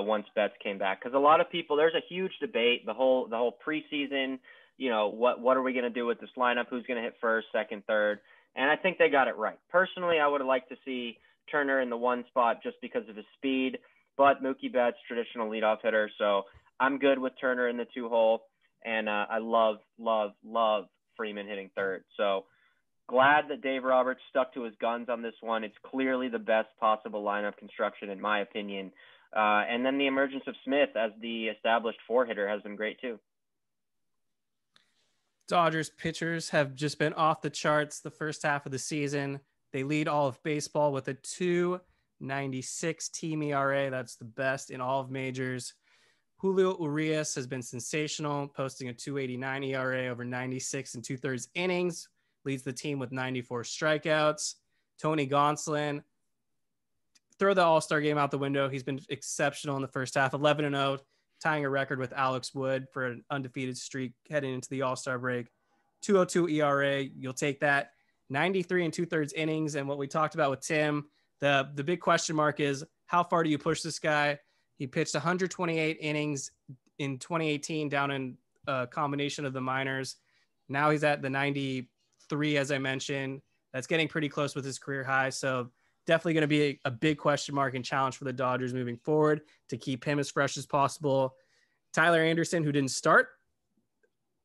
once Betts came back. Because a lot of people, there's a huge debate the whole preseason. What are we going to do with this lineup? Who's going to hit 1st, 2nd, 3rd? And I think they got it right. Personally, I would have liked to see Turner in the 1 spot just because of his speed. But Mookie Betts, traditional leadoff hitter, so I'm good with Turner in the 2 hole, and I love Freeman hitting 3rd. So glad that Dave Roberts stuck to his guns on this one. It's clearly the best possible lineup construction, in my opinion. And then the emergence of Smith as the established 4-hitter has been great too. Dodgers pitchers have just been off the charts the first half of the season. They lead all of baseball with a 2.96 team ERA. That's the best in all of majors. Julio Urias has been sensational, posting a 2.89 ERA over 96 and 2/3 innings, leads the team with 94 strikeouts. Tony Gonsolin, throw the All-Star game out the window. He's been exceptional in the first half, 11-0, tying a record with Alex Wood for an undefeated streak heading into the All-Star break. 2.02 ERA, you'll take that. 93 and 2/3 innings. And what we talked about with Tim, the big question mark is how far do you push this guy? He pitched 128 innings in 2018 down in a combination of the minors. Now he's at the 93, as I mentioned. That's getting pretty close with his career high. So definitely going to be a big question mark and challenge for the Dodgers moving forward to keep him as fresh as possible. Tyler Anderson, who didn't start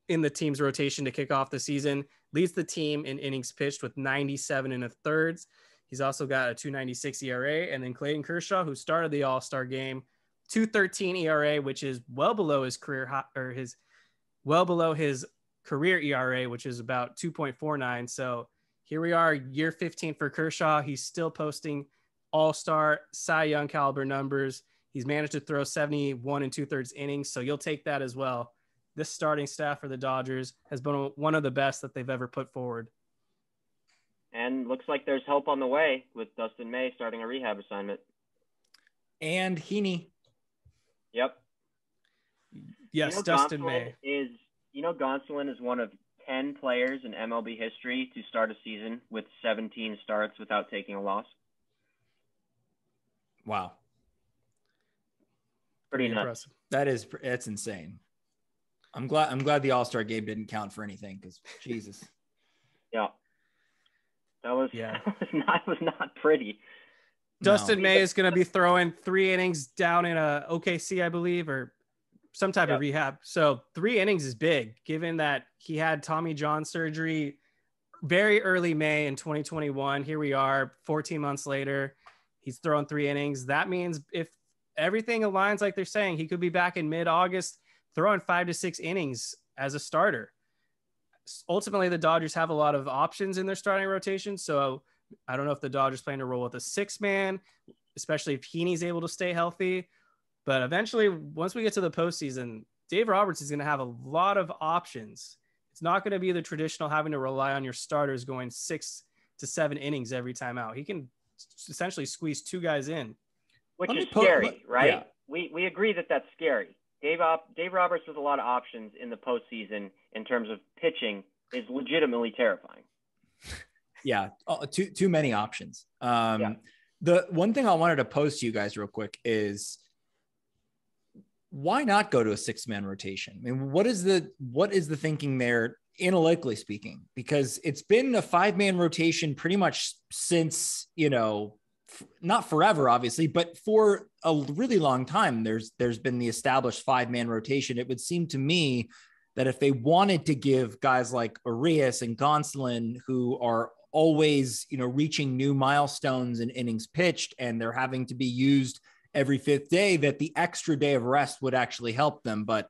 in the team's rotation to kick off the season, leads the team in innings pitched with 97 1/3. He's also got a 2.96 ERA. And then Clayton Kershaw, who started the All-Star game, 2.13 ERA, which is well below his career high, or well below his career ERA, which is about 2.49. So here we are, year 15 for Kershaw. He's still posting All-Star Cy Young caliber numbers. He's managed to throw 71 and 2/3 innings. So you'll take that as well. This starting staff for the Dodgers has been one of the best that they've ever put forward. And looks like there's help on the way with Dustin May starting a rehab assignment. And Heaney. Yep. Yes, Dustin May. Gonsolin is one of 10 players in MLB history to start a season with 17 starts without taking a loss. Wow. Pretty nuts. Impressive. That's insane. I'm glad the All-Star game didn't count for anything because Jesus. Yeah. That was not pretty. Dustin May is going to be throwing 3 innings down in OKC, I believe, or some type of rehab. So 3 innings is big, given that he had Tommy John surgery very early May in 2021. Here we are 14 months later. He's thrown 3 innings. That means if everything aligns like they're saying, he could be back in mid-August throwing 5 to 6 innings as a starter. Ultimately, the Dodgers have a lot of options in their starting rotation. So I don't know if the Dodgers plan to roll with a 6-man, especially if Heaney's able to stay healthy. But eventually, once we get to the postseason, Dave Roberts is going to have a lot of options. It's not going to be the traditional having to rely on your starters going 6 to 7 innings every time out. He can essentially squeeze 2 guys in. Which is scary, right? Yeah. We agree that that's scary. Dave Roberts with a lot of options in the postseason in terms of pitching is legitimately terrifying. Yeah, too many options. The one thing I wanted to pose to you guys real quick is, why not go to a 6-man rotation? I mean, what is the thinking there, analytically speaking? Because it's been a 5-man rotation pretty much since, not forever, obviously, but for a really long time, there's been the established 5-man rotation. It would seem to me that if they wanted to give guys like Urias and Gonsolin, who are always, reaching new milestones in innings pitched, and they're having to be used every 5th day, that the extra day of rest would actually help them. But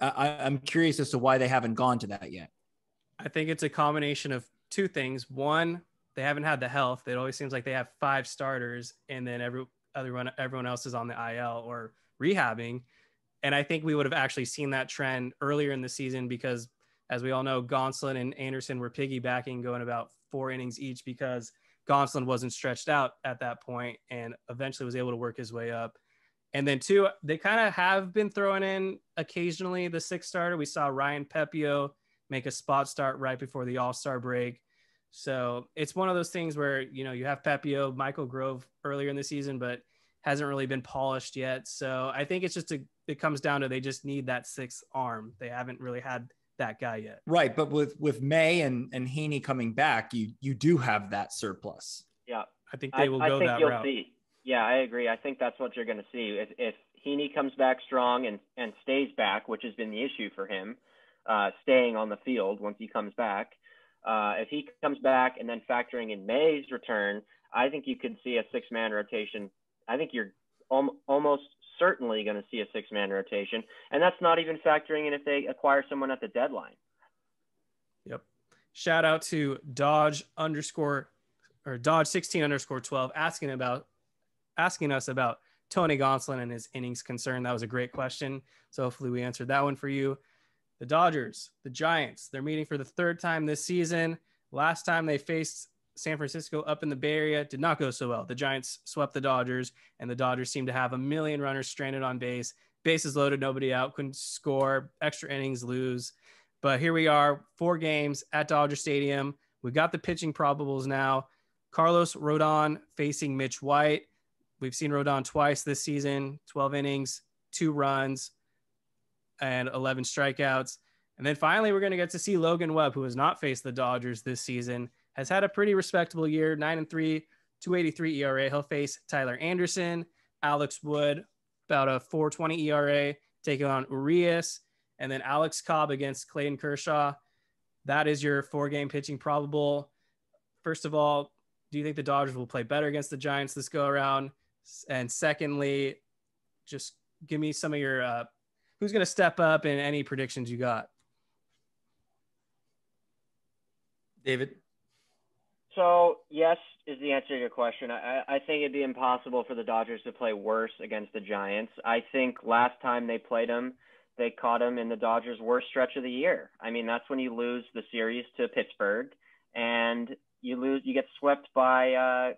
I'm curious as to why they haven't gone to that yet. I think it's a combination of 2 things. One, they haven't had the health. It always seems like they have 5 starters, and then everyone else is on the IL or rehabbing. And I think we would have actually seen that trend earlier in the season because, as we all know, Gonsolin and Anderson were piggybacking, going about 4 innings each because Gonsolin wasn't stretched out at that point and eventually was able to work his way up. And then 2, they kind of have been throwing in occasionally the 6th starter. We saw Ryan Pepio make a spot start right before the All-Star break. So it's one of those things where, you have Pepio, Michael Grove earlier in the season, but hasn't really been polished yet. So I think it's just it comes down to they just need that 6th arm. They haven't really had that guy yet. Right. But with May and Heaney coming back, you do have that surplus. Yeah. I think they will go that route. See. Yeah, I agree. I think that's what you're going to see. If Heaney comes back strong and stays back, which has been the issue for him, staying on the field once he comes back, if he comes back and then factoring in May's return, I think you could see a 6-man rotation. I think you're almost certainly going to see a 6-man rotation. And that's not even factoring in if they acquire someone at the deadline. Yep. Shout out to Dodge 16_12 asking us about Tony Gonsolin and his innings concern. That was a great question. So hopefully we answered that one for you. The Dodgers, the Giants, they're meeting for the 3rd time this season. Last time they faced San Francisco up in the Bay Area did not go so well. The Giants swept the Dodgers, and the Dodgers seem to have a million runners stranded on base, bases loaded, nobody out, couldn't score, extra innings, lose. But here we are, 4 games at Dodger Stadium. We've got the pitching probables now. Carlos Rodon facing Mitch White. We've seen Rodon twice this season, 12 innings, 2 runs, and 11 strikeouts. And then finally, we're going to get to see Logan Webb, who has not faced the Dodgers this season, has had a pretty respectable year, 9-3, 2.83 ERA. He'll face Tyler Anderson, Alex Wood, about a 4.20 ERA, taking on Urias, and then Alex Cobb against Clayton Kershaw. That is your 4-game pitching probable. First of all, do you think the Dodgers will play better against the Giants this go around? And secondly, just give me some of your who's going to step up and any predictions you got. David? So, yes, is the answer to your question. I think it'd be impossible for the Dodgers to play worse against the Giants. I think last time they played them, they caught them in the Dodgers' worst stretch of the year. I mean, that's when you lose the series to Pittsburgh, and you get swept by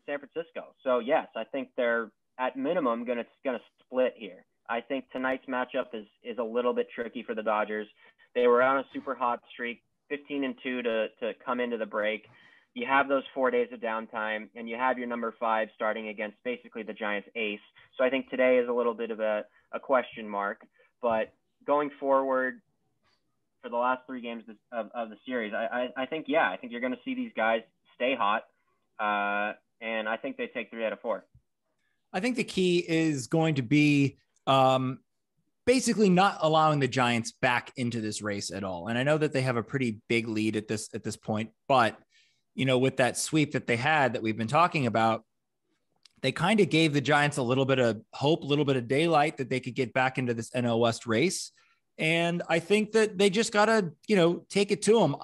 San Francisco. So, yes, I think they're, at minimum, going to split here. I think tonight's matchup is a little bit tricky for the Dodgers. They were on a super hot streak, 15-2 to come into the break. You have those 4 days of downtime, and you have your number 5 starting against basically the Giants' ace. So I think today is a little bit of a question mark. But going forward for the last 3 games of the series, I think you're going to see these guys stay hot, and I think they take 3 out of 4. I think the key is going to be basically not allowing the Giants back into this race at all. And I know that they have a pretty big lead at this point, but with that sweep that they had that we've been talking about, they kind of gave the Giants a little bit of hope, a little bit of daylight that they could get back into this NL West race. And I think that they just got to, take it to them.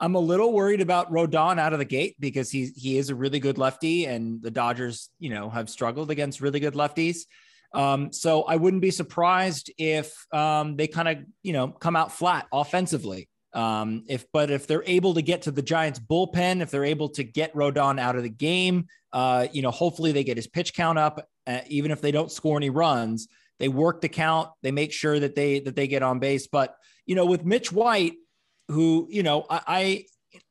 I'm a little worried about Rodon out of the gate because he is a really good lefty, and the Dodgers, have struggled against really good lefties. So I wouldn't be surprised if they kind of, come out flat offensively. If they're able to get to the Giants bullpen, if they're able to get Rodon out of the game, hopefully they get his pitch count up, even if they don't score any runs, they work the count, they make sure that they get on base. But, with Mitch White, who,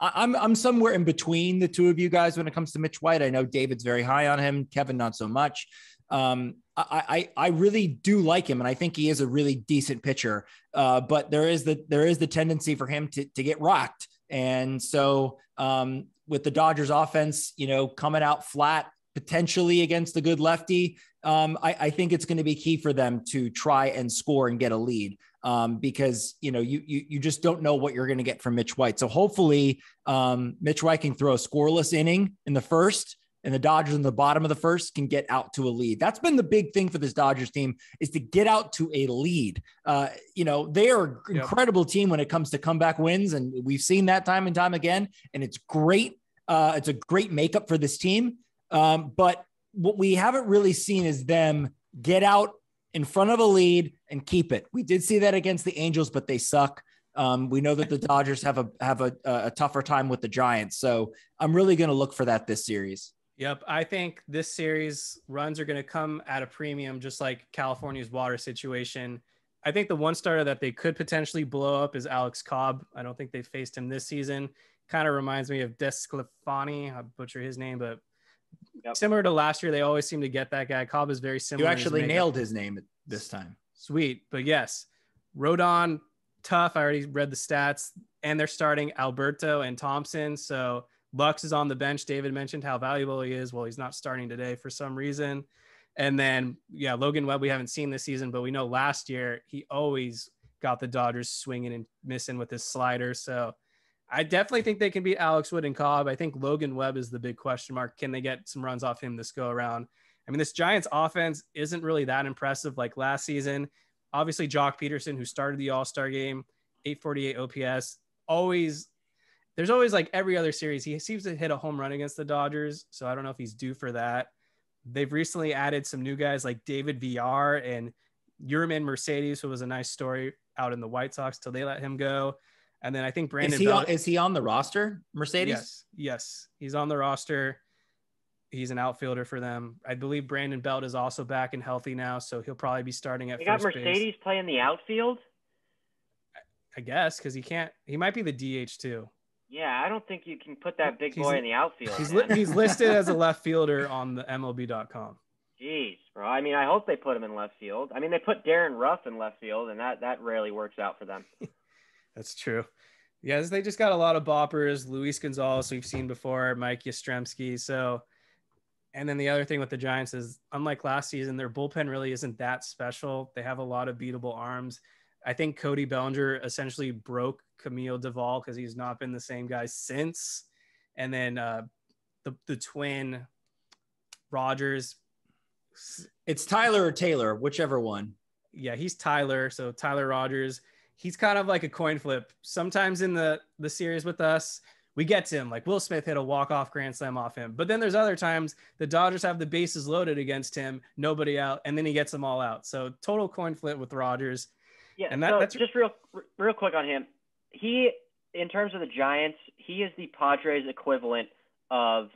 I'm somewhere in between the two of you guys when it comes to Mitch White. I know David's very high on him, Kevin, not so much. I really do like him, and I think he is a really decent pitcher. But there is the tendency for him to get rocked. And so with the Dodgers offense, coming out flat potentially against a good lefty, I think it's going to be key for them to try and score and get a lead. Because, you just don't know what you're going to get from Mitch White. So hopefully Mitch White can throw a scoreless inning in the first, and the Dodgers in the bottom of the first can get out to a lead. That's been the big thing for this Dodgers team, is to get out to a lead. They are an incredible team when it comes to comeback wins, and we've seen that time and time again, and it's great. It's a great makeup for this team. But what we haven't really seen is them get out in front of a lead and keep it. We did see that against the Angels, but they suck. We know that the Dodgers have a tougher time with the Giants. So I'm really going to look for that this series. Yep. I think this series runs are going to come at a premium, just like California's water situation. I think the one starter that they could potentially blow up is Alex Cobb. I don't think they faced him this season. Kind of reminds me of Desclafani. I butcher his name, but similar to last year, they always seem to get that guy. Cobb is very similar. You actually nailed his name this time. Sweet. But yes, Rodon, tough. I already read the stats, and they're starting Alberto and Thompson. So Lux is on the bench. David mentioned how valuable he is. Well, he's not starting today for some reason. And then, Logan Webb, we haven't seen this season, but we know last year he always got the Dodgers swinging and missing with his slider. So I definitely think they can beat Alex Wood and Cobb. I think Logan Webb is the big question mark. Can they get some runs off him this go around? I mean, this Giants offense isn't really that impressive like last season. Obviously, Jock Peterson, who started the All-Star game, 848 OPS, there's always like every other series, he seems to hit a home run against the Dodgers. So I don't know if he's due for that. They've recently added some new guys like David VR and Yurman Mercedes, who was a nice story out in the White Sox till they let him go. And then I think Brandon is he on the roster, Mercedes? Yes. He's on the roster. He's an outfielder for them. I believe Brandon Belt is also back and healthy now, so he'll probably be starting at first base. They got Mercedes playing the outfield? I guess, because he might be the DH too. Yeah, I don't think you can put that big boy in the outfield. He's listed as a left fielder on the MLB.com. Jeez, bro. I mean, I hope they put him in left field. I mean, they put Darren Ruff in left field, and that rarely works out for them. That's true. Yes, they just got a lot of boppers. Luis Gonzalez, we've seen before, Mike Yastrzemski. So, and then the other thing with the Giants is, unlike last season, their bullpen really isn't that special. They have a lot of beatable arms. I think Cody Bellinger essentially broke Camille Duvall because he's not been the same guy since. And then the twin Rogers. It's Tyler or Taylor, whichever one. Yeah, he's Tyler. So Tyler Rogers. He's kind of like a coin flip. Sometimes in the series with us, we get to him. Like Will Smith hit a walk-off grand slam off him. But then there's other times the Dodgers have the bases loaded against him, nobody out, and then he gets them all out. So total coin flip with Rogers. Yeah, and that's just real quick on him. He, in terms of the Giants, he is the Padres equivalent of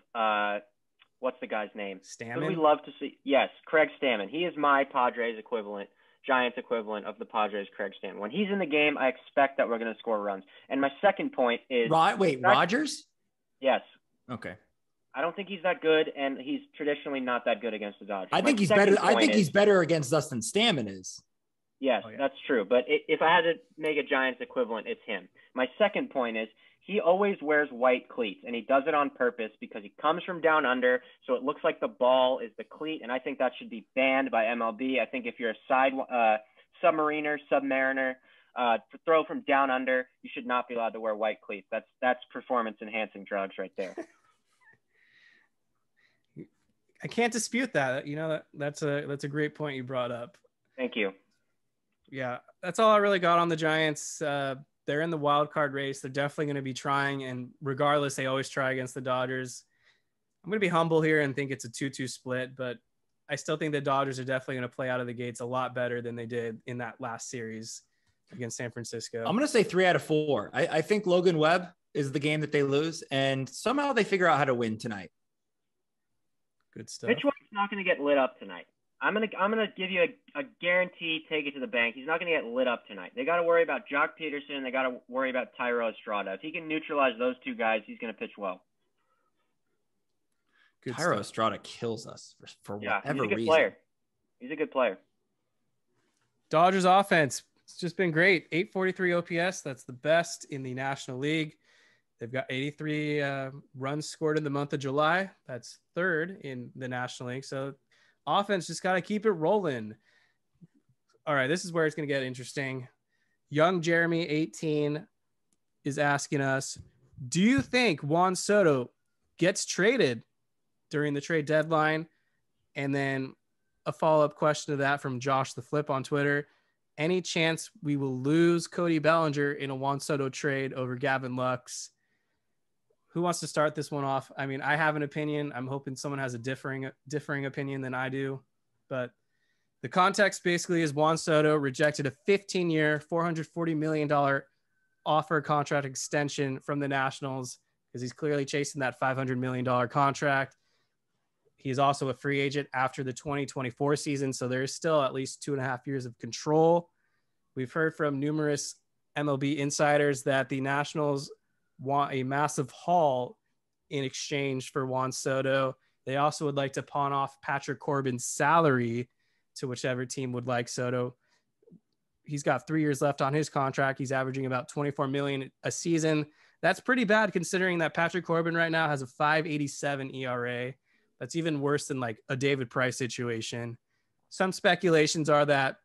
what's the guy's name? Stammen? We love to see. Yes, Craig Stammen. He is my Padres equivalent. Giants equivalent of the Padres, Craig Stammen. When he's in the game, I expect that we're going to score runs. And my second point is... Rogers? Yes. Okay. I don't think he's that good, and he's traditionally not that good against the Dodgers. I think he's better against us than Stammen is. Yes, that's true. But if I had to make a Giants equivalent, it's him. My second point is he always wears white cleats, and he does it on purpose because he comes from down under, so it looks like the ball is the cleat, and I think that should be banned by MLB. I think if you're a submariner, submariner, to throw from down under, you should not be allowed to wear white cleats. That's performance enhancing drugs right there. I can't dispute that. That's a great point you brought up. Thank you. Yeah, that's all I really got on the Giants. They're in the wild card race. They're definitely going to be trying, and regardless, they always try against the Dodgers. I'm going to be humble here and think it's a 2-2 split, but I still think the Dodgers are definitely going to play out of the gates a lot better than they did in that last series against San Francisco. I'm going to say 3 out of 4. I think Logan Webb is the game that they lose, and somehow they figure out how to win tonight. Good stuff. Mitch White's not going to get lit up tonight. I'm gonna give you a guarantee, take it to the bank. He's not going to get lit up tonight. They got to worry about Jock Peterson. They got to worry about Thairo Estrada. If he can neutralize those two guys, he's going to pitch well. Good Thairo Estrada kills us for whatever reason. Player. He's a good player. Dodgers offense, it's just been great. 843 OPS. That's the best in the National League. They've got 83 runs scored in the month of July. That's third in the National League. So offense just got to keep it rolling. All right, this is where it's going to get interesting. Young Jeremy, 18, is asking us, do you think Juan Soto gets traded during the trade deadline? And then a follow-up question to that from Josh the Flip on Twitter. Any chance we will lose Cody Bellinger in a Juan Soto trade over Gavin Lux? Who wants to start this one off? I mean, I have an opinion. I'm hoping someone has a differing opinion than I do. But the context basically is Juan Soto rejected a 15-year, $440 million offer contract extension from the Nationals because he's clearly chasing that $500 million contract. He's also a free agent after the 2024 season, so there's still at least 2.5 years of control. We've heard from numerous MLB insiders that the Nationals want a massive haul in exchange for Juan Soto. They also would like to pawn off Patrick Corbin's salary to whichever team would like Soto. He's got 3 years left on his contract. He's averaging about $24 million a season. That's pretty bad considering that Patrick Corbin right now has a 5.87 ERA. That's even worse than like a David Price situation. Some speculations are that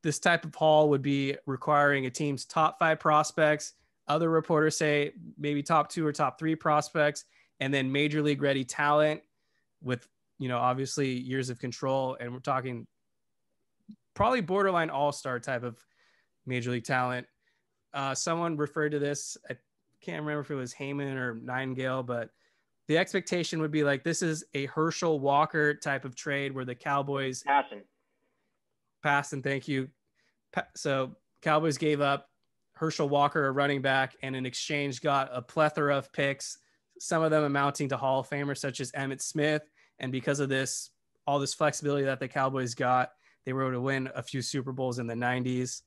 this type of haul would be requiring a team's top 5 prospects. Other reporters say maybe top 2 or top 3 prospects, and then major league ready talent with, obviously years of control. And we're talking probably borderline all-star type of major league talent. Someone referred to this. I can't remember if it was Heyman or Nightingale, but the expectation would be like, this is a Herschel Walker type of trade where the Cowboys passing. Thank you. So Cowboys gave up Herschel Walker, a running back, and in exchange got a plethora of picks, some of them amounting to Hall of Famers such as Emmitt Smith. And because of this, all this flexibility that the Cowboys got, they were able to win a few Super Bowls in the 90s.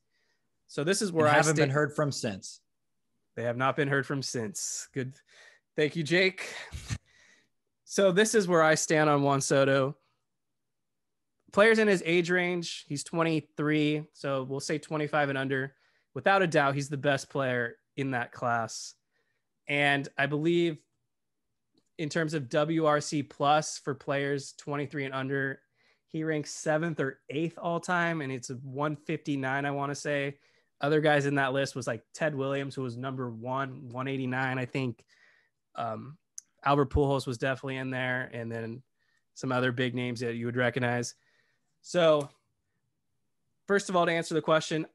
So this is where I haven't been heard from since. They have not been heard from since. Good. Thank you, Jake. So this is where I stand on Juan Soto. Players in his age range, he's 23, so we'll say 25 and under. Without a doubt, he's the best player in that class. And I believe in terms of WRC plus for players 23 and under, he ranks 7th or 8th all time. And it's a 159, I want to say. Other guys in that list was like Ted Williams, who was number 189, I think. Albert Pujols was definitely in there. And then some other big names that you would recognize. So first of all, to answer the question,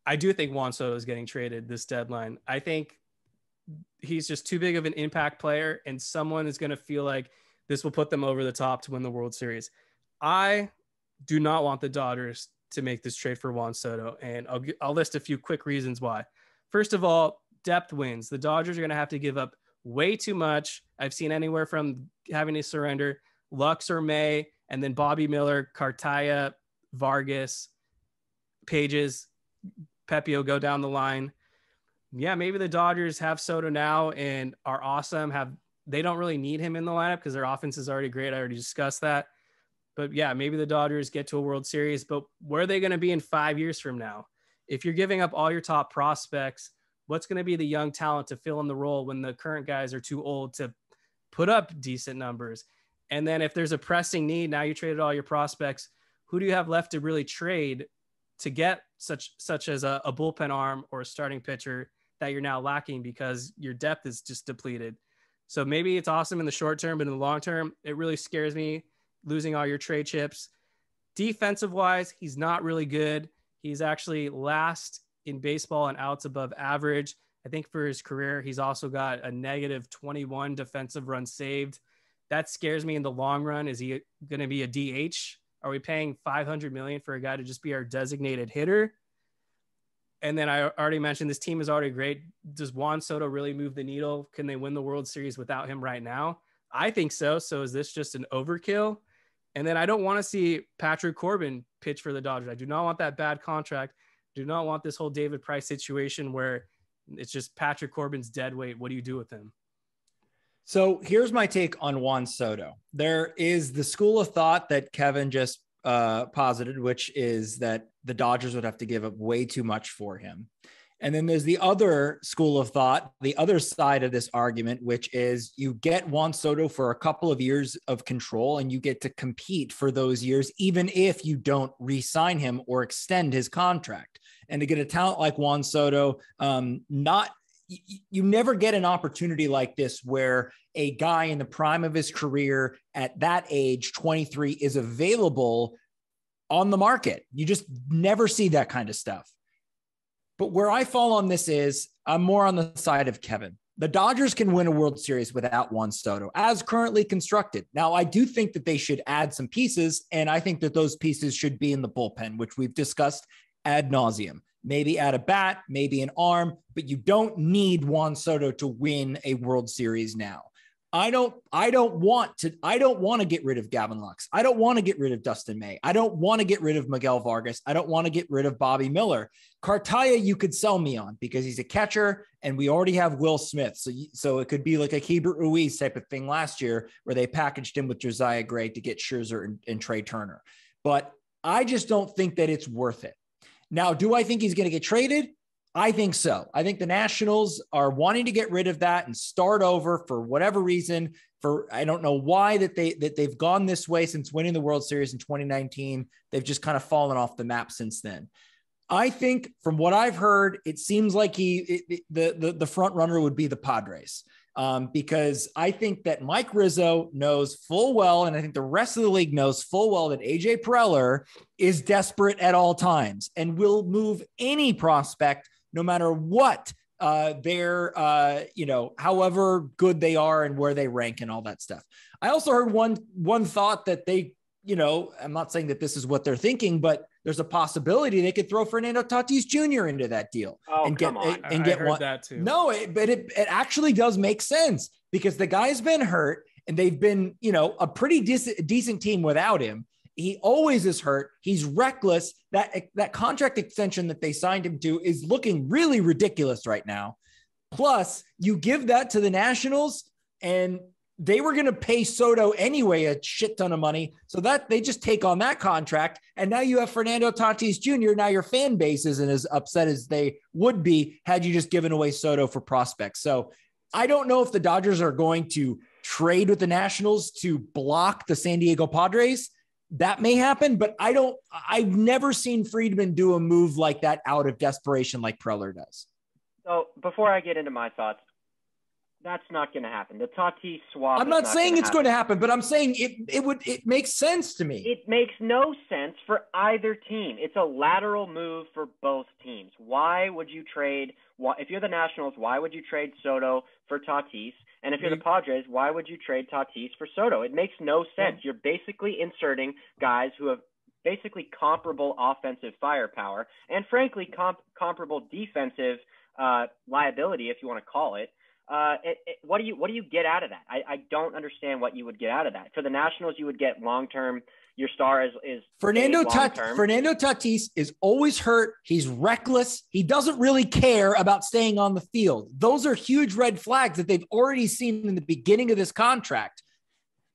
I do think Juan Soto is getting traded this deadline. I think he's just too big of an impact player, and someone is going to feel like this will put them over the top to win the World Series. I do not want the Dodgers to make this trade for Juan Soto, and I'll list a few quick reasons why. First of all, depth wins. The Dodgers are going to have to give up way too much. I've seen anywhere from having to surrender Lux or May, and then Bobby Miller, Cartaya, Vargas, Pages, Pepio go down the line. Yeah, maybe the Dodgers have Soto now and are awesome. They don't really need him in the lineup because their offense is already great. I already discussed that. But yeah, maybe the Dodgers get to a World Series, but where are they going to be in 5 years from now? If you're giving up all your top prospects, what's going to be the young talent to fill in the role when the current guys are too old to put up decent numbers? And then if there's a pressing need, now you traded all your prospects, who do you have left to really trade to get such as a bullpen arm or a starting pitcher that you're now lacking because your depth is just depleted. So maybe it's awesome in the short term, but in the long term, it really scares me losing all your trade chips. Defensive wise, he's not really good. He's actually last in baseball and outs above average. I think for his career, he's also got a negative 21 defensive runs saved. That scares me in the long run. Is he going to be a DH? Are we paying $500 million for a guy to just be our designated hitter? And then I already mentioned this team is already great. Does Juan Soto really move the needle? Can they win the World Series without him right now? I think so. So is this just an overkill? And then I don't want to see Patrick Corbin pitch for the Dodgers. I do not want that bad contract. Do not want this whole David Price situation where it's just Patrick Corbin's dead weight. What do you do with him? So here's my take on Juan Soto. There is the school of thought that Kevin just posited, which is that the Dodgers would have to give up way too much for him. And then there's the other school of thought, the other side of this argument, which is you get Juan Soto for a couple of years of control and you get to compete for those years, even if you don't re-sign him or extend his contract. And to get a talent like Juan Soto, you never get an opportunity like this where a guy in the prime of his career at that age, 23, is available on the market. You just never see that kind of stuff. But where I fall on this is I'm more on the side of Kevin. The Dodgers can win a World Series without Juan Soto as currently constructed. Now, I do think that they should add some pieces, and I think that those pieces should be in the bullpen, which we've discussed ad nauseum. Maybe add a bat, maybe an arm, but you don't need Juan Soto to win a World Series now. I don't want to get rid of Gavin Lux. I don't want to get rid of Dustin May. I don't want to get rid of Miguel Vargas. I don't want to get rid of Bobby Miller. Cartaya, you could sell me on because he's a catcher and we already have Will Smith. So it could be like a Keibert Ruiz type of thing last year where they packaged him with Josiah Gray to get Scherzer and Trey Turner. But I just don't think that it's worth it. Now, do I think he's going to get traded? I think so. I think the Nationals are wanting to get rid of that and start over for whatever reason. I don't know why they've gone this way since winning the World Series in 2019. They've just kind of fallen off the map since then. I think from what I've heard, it seems like the front runner would be the Padres. Because I think that Mike Rizzo knows full well, and I think the rest of the league knows full well that AJ Preller is desperate at all times and will move any prospect no matter what they're, however good they are and where they rank and all that stuff. I also heard one thought that they, I'm not saying that this is what they're thinking, but there's a possibility they could throw Fernando Tatis Jr. into that deal and get one. That too. No, but it actually does make sense because the guy's been hurt and they've been, a pretty decent team without him. He always is hurt. He's reckless. That contract extension that they signed him to is looking really ridiculous right now. Plus, you give that to the Nationals and they were going to pay Soto anyway a shit ton of money, so that they just take on that contract. And now you have Fernando Tatis Jr. Now your fan base isn't as upset as they would be had you just given away Soto for prospects. So I don't know if the Dodgers are going to trade with the Nationals to block the San Diego Padres. That may happen, but I've never seen Friedman do a move like that out of desperation like Preller does. So before I get into my thoughts, that's not going to happen. The Tatis swap. I'm not saying it's going to happen, but I'm saying it makes sense to me. It makes no sense for either team. It's a lateral move for both teams. Why would you trade? If you're the Nationals, why would you trade Soto for Tatis? And if you're the Padres, why would you trade Tatis for Soto? It makes no sense. You're basically inserting guys who have basically comparable offensive firepower and, frankly, comparable defensive liability, if you want to call it. What do you get out of that? I don't understand what you would get out of that. For the Nationals, you would get long-term. Your star is Fernando Tatis is always hurt. He's reckless. He doesn't really care about staying on the field. Those are huge red flags that they've already seen in the beginning of this contract.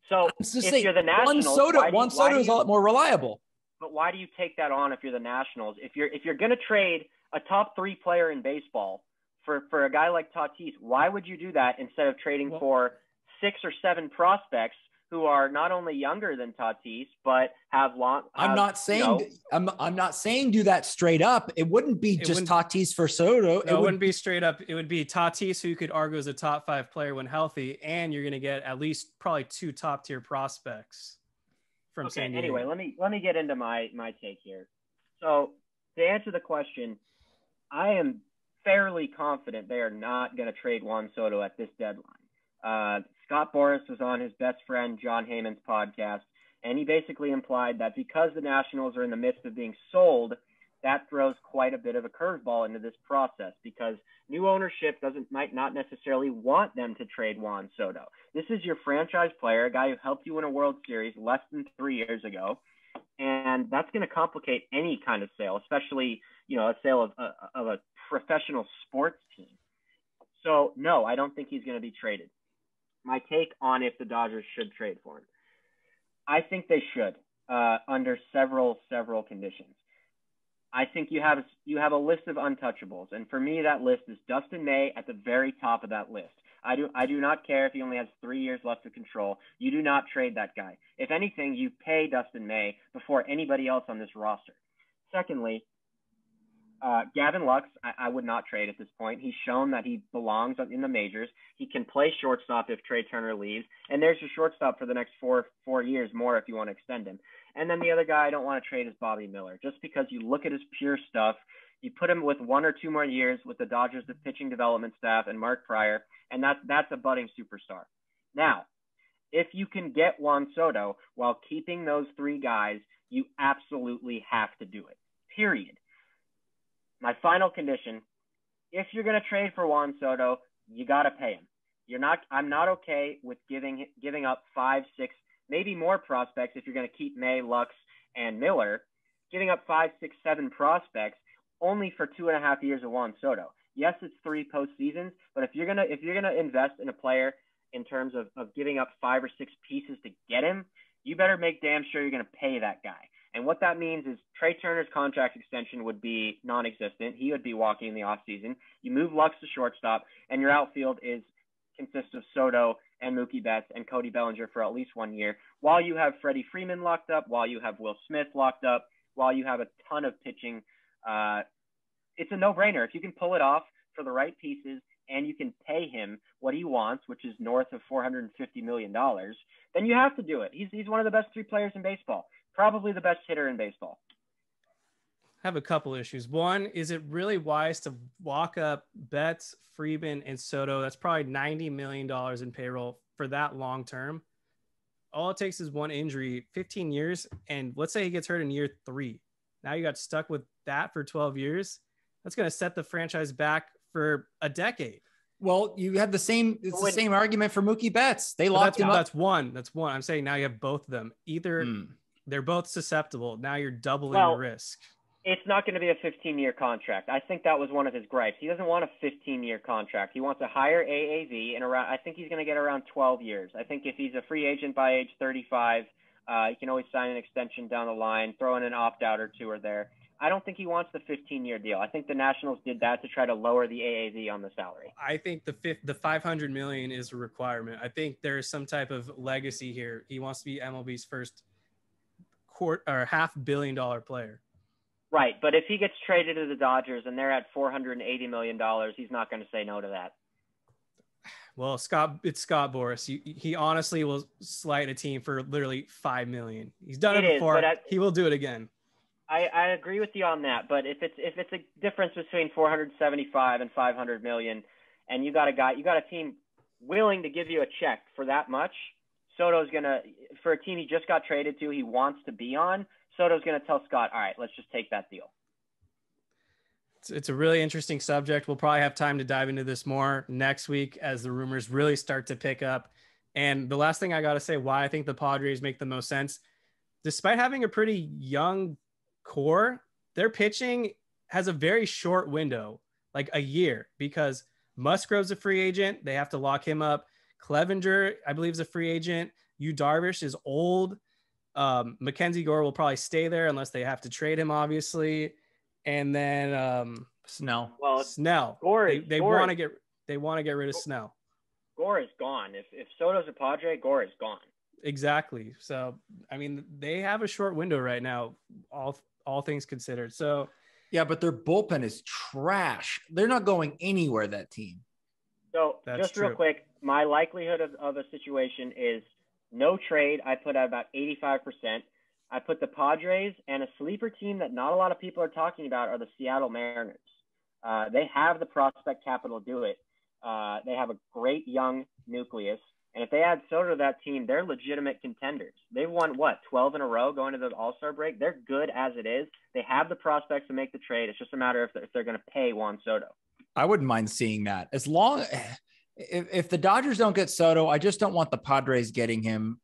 So if you're the Nationals, Juan Soto is a lot more reliable. But why do you take that on if you're the Nationals? If you're going to trade a top 3 player in baseball for a guy like Tatis, why would you do that instead of trading for 6 or 7 prospects who are not only younger than Tatis, but have long. I'm not saying do that straight up. It wouldn't be just Tatis for Soto. No, it wouldn't be straight up. It would be Tatis, who you could argue is a top 5 player when healthy, and you're going to get at least probably 2 top tier prospects from San Diego. Anyway, let me get into my take here. So to answer the question, I am fairly confident they are not going to trade Juan Soto at this deadline. Scott Boras was on his best friend John Heyman's podcast, and he basically implied that because the Nationals are in the midst of being sold, that throws quite a bit of a curveball into this process, because new ownership might not necessarily want them to trade Juan Soto. This is your franchise player, a guy who helped you win a World Series less than 3 years ago, and that's going to complicate any kind of sale, especially, a sale of a professional sports team. So no, I don't think he's going to be traded. My take on if the Dodgers should trade for him, I think they should, under several conditions. I think you have a list of untouchables, and for me, that list is Dustin May at the very top of that list. I do not care if he only has 3 years left of control. You do not trade that guy. If anything, you pay Dustin May before anybody else on this roster. Secondly, Gavin Lux, I would not trade at this point. He's shown that he belongs in the majors. He can play shortstop if Trey Turner leaves, and there's your shortstop for the next four years more if you want to extend him. And then the other guy I don't want to trade is Bobby Miller, just because you look at his pure stuff. You put him with 1 or 2 more years with the Dodgers, the pitching development staff, and Mark Pryor, and that's a budding superstar. Now, if you can get Juan Soto while keeping those 3 guys, you absolutely have to do it, period. My final condition, if you're going to trade for Juan Soto, you got to pay him. I'm not okay with giving up 5, 6, maybe more prospects if you're going to keep May, Lux, and Miller, giving up 5, 6, 7 prospects only for 2.5 years of Juan Soto. Yes, it's 3 postseasons, but if you're gonna invest in a player in terms of giving up 5 or 6 pieces to get him, you better make damn sure you're going to pay that guy. And what that means is Trey Turner's contract extension would be non-existent. He would be walking in the offseason. You move Lux to shortstop, and your outfield consists of Soto and Mookie Betts and Cody Bellinger for at least 1 year, while you have Freddie Freeman locked up, while you have Will Smith locked up, while you have a ton of pitching. It's a no-brainer. If you can pull it off for the right pieces and you can pay him what he wants, which is north of $450 million, then you have to do it. He's one of the best 3 players in baseball. Probably the best hitter in baseball. I have a couple issues. One, is it really wise to walk up Betts, Freeman, and Soto? That's probably $90 million in payroll for that long term. All it takes is one injury, 15 years, and let's say he gets hurt in year 3. Now you got stuck with that for 12 years. That's going to set the franchise back for a decade. Well, you have the same argument for Mookie Betts. They locked him up. That's one. I'm saying now you have both of them. Either they're both susceptible. Now you're doubling the risk. It's not going to be a 15-year contract. I think that was one of his gripes. He doesn't want a 15-year contract. He wants a higher AAV, and I think he's going to get around 12 years. I think if he's a free agent by age 35, he can always sign an extension down the line, throw in an opt-out or 2 or there. I don't think he wants the 15-year deal. I think the Nationals did that to try to lower the AAV on the salary. I think the $500 million is a requirement. I think there is some type of legacy here. He wants to be MLB's first $500 million player. Right, but if he gets traded to the Dodgers and they're at $480 million, he's not going to say no to that. Well, it's Scott Boras. He honestly will slight a team for literally $5 million. He's done it before. He will do it again. I agree with you on that, but if it's a difference between 475 and 500 million, and you got a team willing to give you a check for that much, Soto's gonna, for a team he just got traded to, he wants to be on. Soto's gonna tell Scott, all right, let's just take that deal. It's a really interesting subject. We'll probably have time to dive into this more next week as the rumors really start to pick up. And the last thing I got to say, why I think the Padres make the most sense, despite having a pretty young core, their pitching has a very short window, like a year, because Musgrove's a free agent. They have to lock him up. Clevenger, I believe, is a free agent. Yu Darvish is old. Mackenzie Gore will probably stay there unless they have to trade him, obviously. And then Snell. Well, Snell. They want to get rid of Snell. Gore is gone. If Soto's a Padre, Gore is gone. Exactly. So, I mean, they have a short window right now, all things considered. So, yeah, but their bullpen is trash. They're not going anywhere, that team. So That's just true. real quick, my likelihood of a situation is no trade. I put at about 85%. I put the Padres, and a sleeper team that not a lot of people are talking about are the Seattle Mariners. They have the prospect capital to do it. They have a great young nucleus. And if they add Soto to that team, they're legitimate contenders. They've won, 12 in a row going to the All-Star break? They're good as it is. They have the prospects to make the trade. It's just a matter if they're going to pay Juan Soto. I wouldn't mind seeing that. As long if the Dodgers don't get Soto, I just don't want the Padres getting him.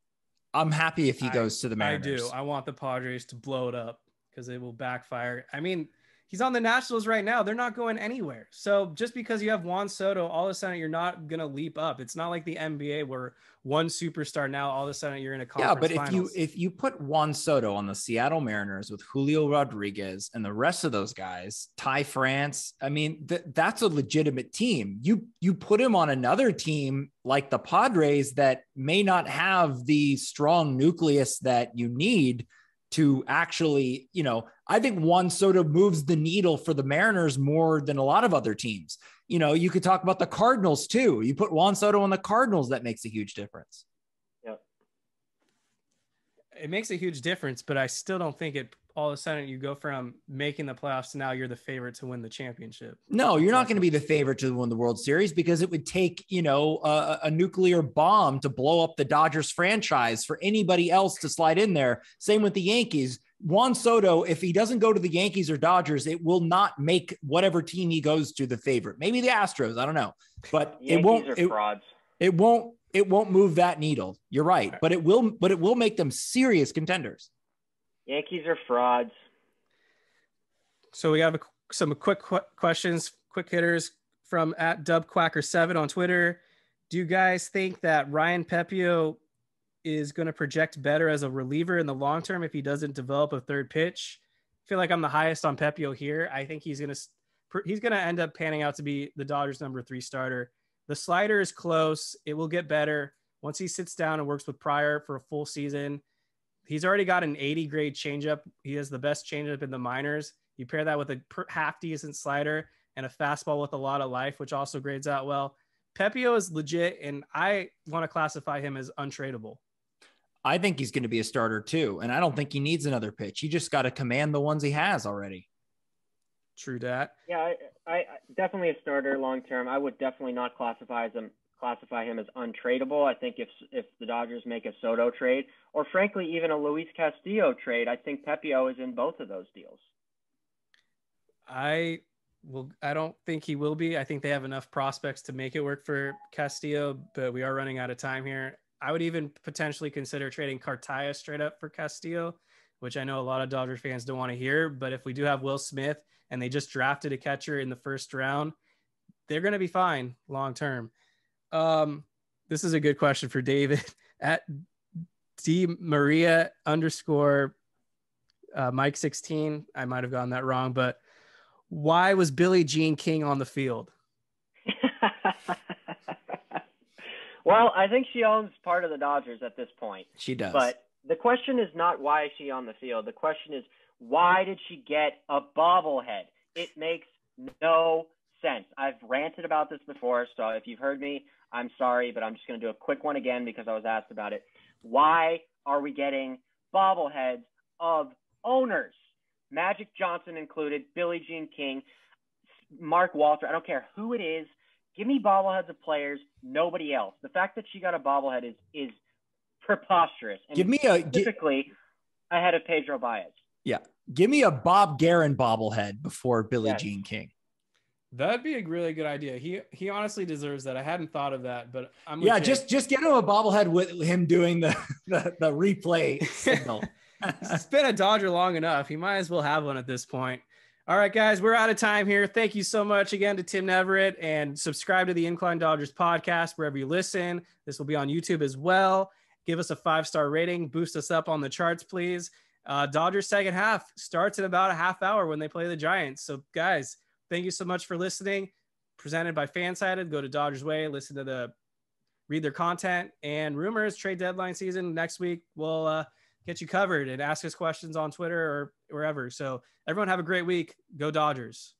I'm happy if he goes to the Mariners. I do. I want the Padres to blow it up because it will backfire. I mean, he's on the Nationals right now. They're not going anywhere. So just because you have Juan Soto, all of a sudden you're not going to leap up. It's not like the NBA where one superstar now all of a sudden you're in a conference finals. If you put Juan Soto on the Seattle Mariners with Julio Rodriguez and the rest of those guys, Ty France, I mean, that's a legitimate team. You put him on another team like the Padres that may not have the strong nucleus that you need to actually, I think Juan Soto moves the needle for the Mariners more than a lot of other teams. You could talk about the Cardinals too. You put Juan Soto on the Cardinals, that makes a huge difference. Yep. It makes a huge difference, but I still don't think it all of a sudden you go from making the playoffs to now you're the favorite to win the championship. No, you're not going to be the favorite to win the World Series because it would take, a nuclear bomb to blow up the Dodgers franchise for anybody else to slide in there. Same with the Yankees. Juan Soto, if he doesn't go to the Yankees or Dodgers, it will not make whatever team he goes to the favorite. Maybe the Astros, I don't know, but frauds. It won't move that needle. You're right, but it will make them serious contenders. Yankees are frauds. So we have some quick questions, quick hitters from @DubQuacker7 on Twitter. Do you guys think that Ryan Pepio is going to project better as a reliever in the long term if he doesn't develop a third pitch? I feel like I'm the highest on Pepio here. I think he's going to end up panning out to be the Dodgers' number 3 starter. The slider is close. It will get better once he sits down and works with Pryor for a full season. He's already got an 80 grade changeup. He has the best changeup in the minors. You pair that with a half decent slider and a fastball with a lot of life, which also grades out well. Pepio is legit, and I want to classify him as untradeable. I think he's going to be a starter too, and I don't think he needs another pitch. He just got to command the ones he has already. True that. Yeah, I definitely a starter long term. I would definitely not classify him as untradeable. I think if the Dodgers make a Soto trade, or frankly even a Luis Castillo trade, I think Pepio is in both of those deals. I don't think he will be. I think they have enough prospects to make it work for Castillo, but we are running out of time here. I would even potentially consider trading Cartaya straight up for Castillo, which I know a lot of Dodgers fans don't want to hear, but if we do have Will Smith and they just drafted a catcher in the first round, they're going to be fine long term. This is a good question for David @DMaria _ Mike 16. I might have gotten that wrong, but why was Billie Jean King on the field? Well, I think she owns part of the Dodgers at this point. She does. But the question is not why is she on the field. The question is, why did she get a bobblehead? It makes no sense. I've ranted about this before, so if you've heard me, I'm sorry, but I'm just going to do a quick one again because I was asked about it. Why are we getting bobbleheads of owners? Magic Johnson included, Billie Jean King, Mark Walter. I don't care who it is. Give me bobbleheads of players, nobody else. The fact that she got a bobblehead is preposterous. And specifically ahead of Pedro Baez. Yeah. Give me a Bob Guerin bobblehead before Billie Jean King. That'd be a really good idea. He honestly deserves that. I hadn't thought of that, but I'm just get him a bobblehead with him doing the replay signal. He's been a Dodger long enough. He might as well have one at this point. All right, guys, we're out of time here. Thank you so much again to Tim Neverett, and subscribe to the Incline Dodgers podcast wherever you listen. This will be on YouTube as well. Give us a 5-star rating. Boost us up on the charts, please. Dodgers second half starts in about a half hour when they play the Giants. So, guys, thank you so much for listening. Presented by Fansided. Go to Dodgers Way. Listen to the read their content and rumors. Trade deadline season next week. We'll get you covered and ask us questions on Twitter or wherever. So everyone have a great week. Go Dodgers.